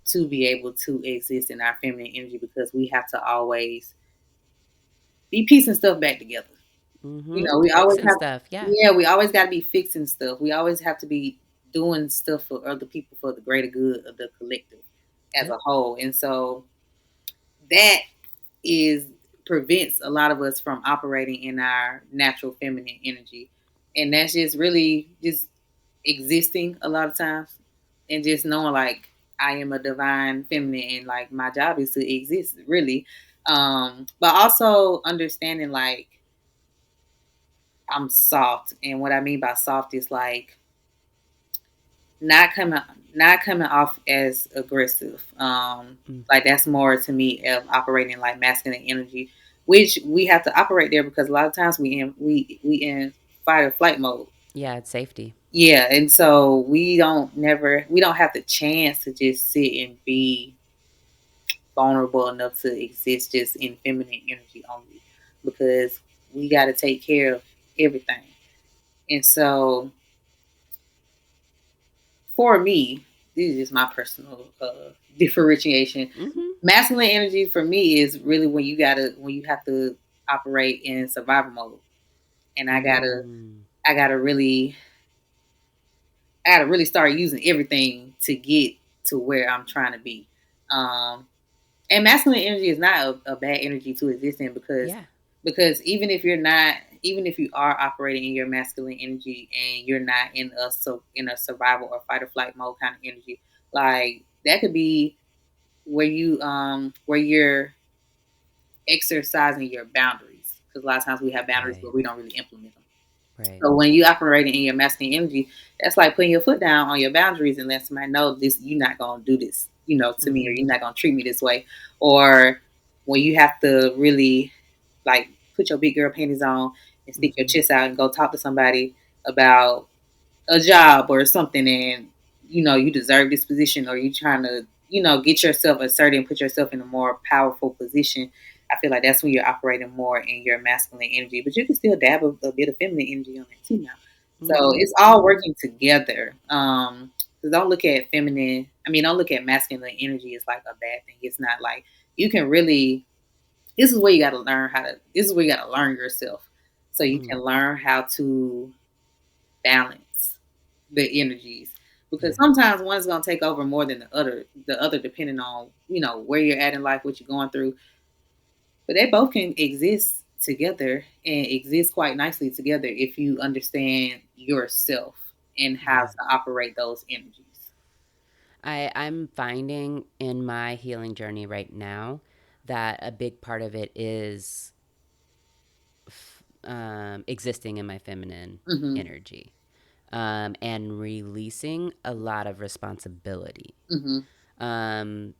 to be able to exist in our feminine energy because we have to always be piecing stuff back together. You know, we always Fixing have, stuff. Yeah, yeah, we always got to be fixing stuff. We always have to be doing stuff for other people for the greater good of the collective as yeah. a whole. And so that is prevents a lot of us from operating in our natural feminine energy. And that's just really just existing a lot of times and just knowing like I am a divine feminine and like my job is to exist really. But also understanding like I'm soft, and what I mean by soft is like not coming not coming off as aggressive. Mm. Like that's more to me of operating like masculine energy, which we have to operate there because a lot of times we in fight or flight mode. Yeah, it's safety. Yeah, and so we don't have the chance to just sit and be vulnerable enough to exist just in feminine energy only because we got to take care of everything. And so for me, this is just my personal differentiation. Mm-hmm. Masculine energy for me is really when you have to operate in survival mode, and Mm. I gotta really I gotta really start using everything to get to where I'm trying to be. Um, and masculine energy is not a bad energy to exist in Yeah. because even if you are operating in your masculine energy and you're not in in a survival or fight or flight mode kind of energy, like that could be where you're exercising your boundaries. because a lot of times we have boundaries, Right. but we don't really implement them. Right. So when you operating in your masculine energy, that's like putting your foot down on your boundaries and letting somebody know this, you're not gonna do this, to me, or Mm-hmm. you're not gonna treat me this way. Or when you have to really like put your big girl panties on and stick your Mm-hmm. chest out and go talk to somebody about a job or something, and you deserve this position, or you trying to get yourself asserted and put yourself in a more powerful position. I feel like that's when you're operating more in your masculine energy, but you can still dab a bit of feminine energy on it too now. So Mm-hmm. it's all Mm-hmm. working together. So don't look at feminine, don't look at masculine energy as like a bad thing. It's not. Like, you can really, this is where you got to learn how to, this is where you got to learn yourself, so you Mm. can learn how to balance the energies, because Yeah. sometimes one's going to take over more than the other depending on where you're at in life, what you're going through. But they both can exist together and exist quite nicely together if you understand yourself and how Yeah. to operate those energies. I'm finding in my healing journey right now that a big part of it is existing in my feminine Mhm. energy, and releasing a lot of responsibility, Mhm. um,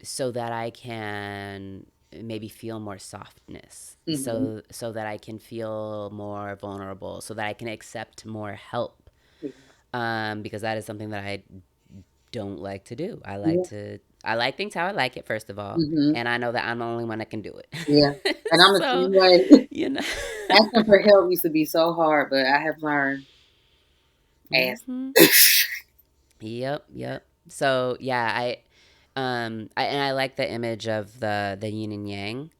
so that I can maybe feel more softness, Mhm. so that I can feel more vulnerable, so that I can accept more help, Yeah. because that is something that I don't like to do. Yeah. I like things how I like it, first of all, Mhm. and I know that I'm the only one that can do Yeah. it. And I'm the So, same way. you know. Asking for help used to be so hard, but I have learned ask. Hmm. Yep, yep. So yeah, and I like the image of the yin and yang,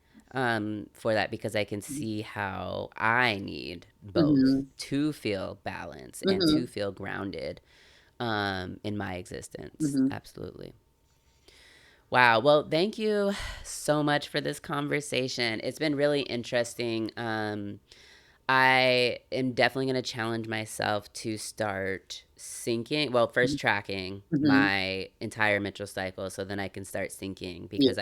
for that, because I can see how I need both Mhm. to feel balanced and to Mhm. feel grounded, in my existence. Mhm. Absolutely. Wow. Well, thank you so much for this conversation. It's been really interesting. I am definitely going to challenge myself to start syncing. Well, first tracking Mhm. my entire menstrual cycle, so then I can start syncing, Yeah. because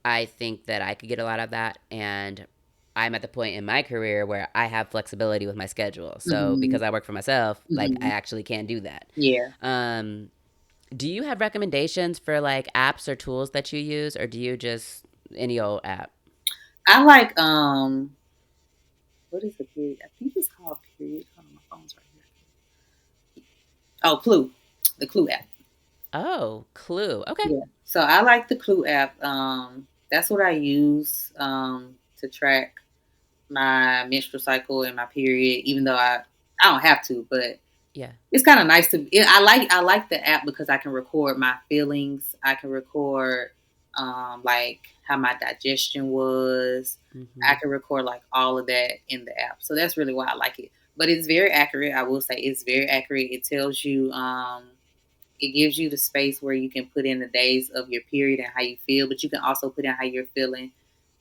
I think that I could get a lot of that. And I'm at the point in my career where I have flexibility with my schedule. So Mhm. because I work for myself, like, I Mhm. actually can do that. Yeah. Um, do you have recommendations for like apps or tools that you use, or do you just any old app? I like what is the period? I think it's called period. Hold on, my phone's right here. Oh, Clue. The Clue app. Oh, Clue. Okay. Yeah. So I like the Clue app. That's what I use to track my menstrual cycle and my period, even though I don't have to, but Yeah. it's kind of nice to. I like the app because I can record my feelings. I can record like how my digestion was. I Mm-hmm. can record like all of that in the app. So that's really why I like it. But it's very accurate. I will say it's very accurate. It tells you it gives you the space where you can put in the days of your period and how you feel, but you can also put in how you're feeling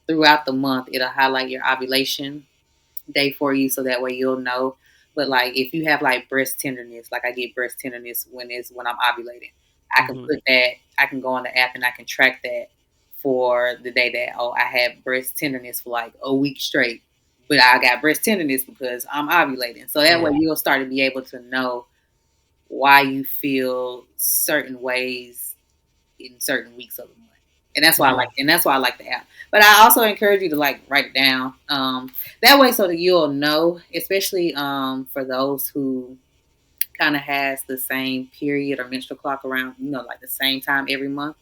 throughout the month. It'll highlight your ovulation day for you, so that way you'll know. But like if you have like breast tenderness, like I get breast tenderness when I'm ovulating, I can Mm-hmm. put that. I can go on the app and I can track that for the day that I had breast tenderness for like a week straight, but I got breast tenderness because I'm ovulating. So that way Yeah. you'll start to be able to know why you feel certain ways in certain weeks of the month. Mm-hmm. And that's why I like the app. But I also encourage you to like write it down. That way so that you'll know, especially for those who kind of has the same period or menstrual clock around, like the same time every month.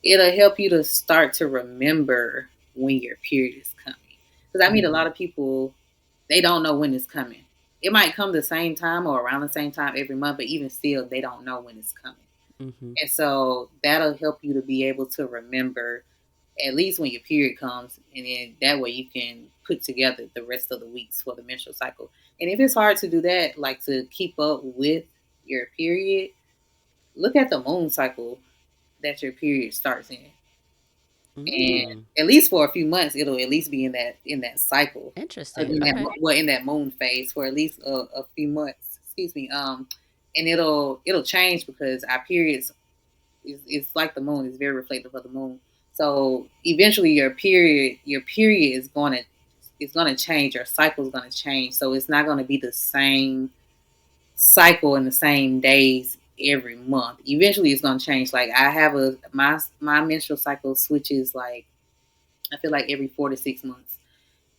It'll help you to start to remember when your period is coming. Because I meet a Mm-hmm. lot of people, they don't know when it's coming. It might come the same time or around the same time every month, but even still, they don't know when it's coming. Mm-hmm. And so that'll help you to be able to remember at least when your period comes. And then that way you can put together the rest of the weeks for the menstrual cycle. And if it's hard to do that, like to keep up with your period, look at the moon cycle that your period starts in. And Mm. at least for a few months, it'll at least be in that cycle, Interesting. Okay. in that moon phase for at least a few months. Excuse me. And it'll change because our periods is like the moon is very reflective of the moon. So eventually your period is gonna change. Your cycle is gonna change. So it's not gonna be the same cycle in the same days every month. Eventually it's gonna change. Like I have my menstrual cycle switches like I feel like every 4 to 6 months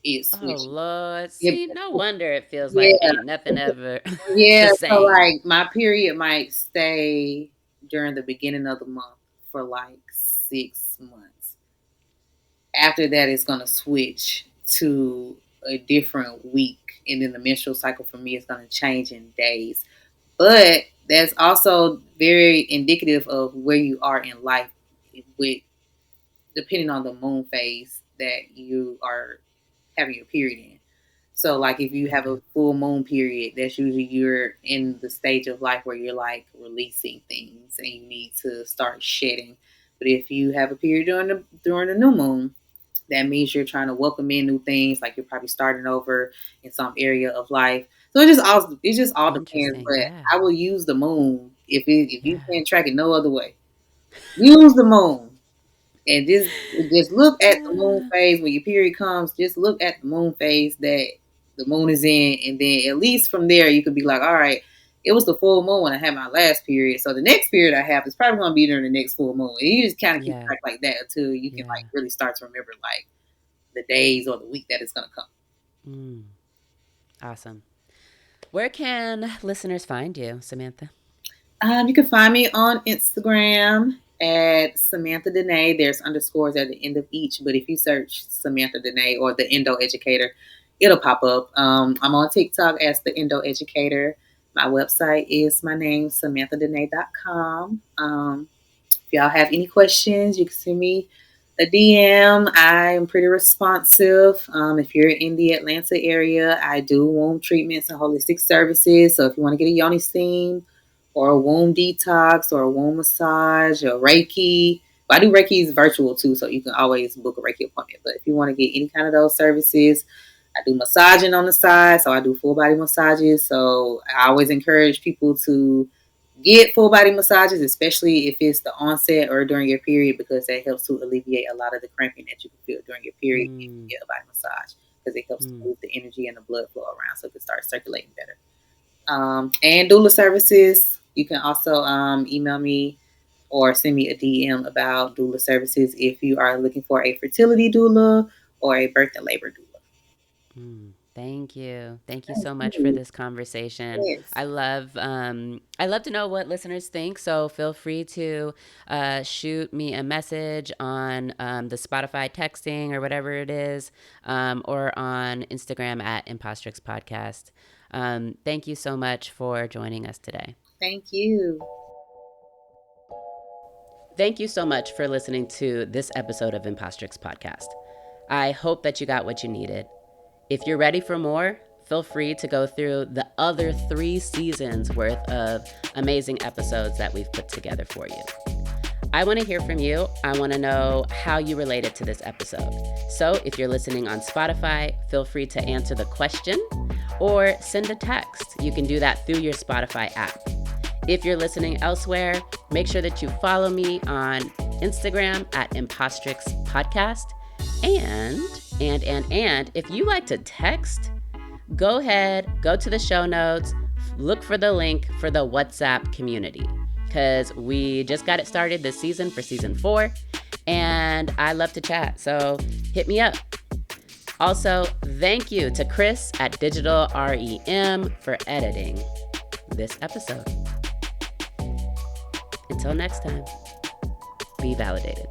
it Oh switches. Lord. Yeah, See, no wonder it feels like yeah, ain't nothing ever yeah. the So same. like my period might stay during the beginning of the month for like 6 months. After that, it's gonna switch to a different week, and then the menstrual cycle for me is gonna change in days. But that's also very indicative of where you are in life, with depending on the moon phase that you are having your period in. So, like, if you have Okay. a full moon period, that's usually you're in the stage of life where you're like releasing things and you need to start shedding. But if you have a period during the new moon, that means you're trying to welcome in new things, like you're probably starting over in some area of life. So it just all depends. Interesting. But Yeah. I will use the moon if you Yeah. can't track it no other way. Use the moon and just look at the moon phase when your period comes. Just look at the moon phase that the moon is in, and then at least from there you could be like, all right, it was the full moon when I had my last period, so the next period I have is probably going to be during the next full moon. And you just kind of keep Yeah. track like that until you can Yeah. like really start to remember like the days or the week that it's going to come. Mm. Awesome. Where can listeners find you, Samantha? You can find me on Instagram at Samantha Denae. There's underscores at the end of each, but if you search Samantha Denae or the Endo Educator, it'll pop up. I'm on TikTok as the Endo Educator. My website is my name, SamanthaDenae.com. If y'all have any questions, you can send me a DM. I am pretty responsive. If you're in the Atlanta area, I do womb treatments and holistic services. So if you want to get a Yoni steam or a womb detox or a womb massage or Reiki, well, I do Reiki's virtual too, so you can always book a Reiki appointment. But if you want to get any kind of those services, I do massaging on the side, so I do full body massages. So I always encourage people to get full body massages, especially if it's the onset or during your period, because that helps to alleviate a lot of the cramping that you can feel during your period if you Mm. get a body massage, because it helps to Mm. move the energy and the blood flow around so it can start circulating better. And doula services, you can also email me or send me a DM about doula services if you are looking for a fertility doula or a birth and labor doula. Mm, thank you. Thank you Thank so much for you. this conversation. Yes. I love to know what listeners think. So feel free to shoot me a message on the Spotify texting or whatever it is, or on Instagram at Impostrix Podcast. Thank you so much for joining us today. Thank you. Thank you so much for listening to this episode of Impostrix Podcast. I hope that you got what you needed. If you're ready for more, feel free to go through the other 3 seasons worth of amazing episodes that we've put together for you. I want to hear from you. I want to know how you related to this episode. So if you're listening on Spotify, feel free to answer the question or send a text. You can do that through your Spotify app. If you're listening elsewhere, make sure that you follow me on Instagram at Impostrix Podcast. And if you like to text, go ahead, go to the show notes, look for the link for the WhatsApp community, because we just got it started this season for season 4, and I love to chat, so hit me up. Also, thank you to Chris at Digital REM for editing this episode. Until next time, be validated.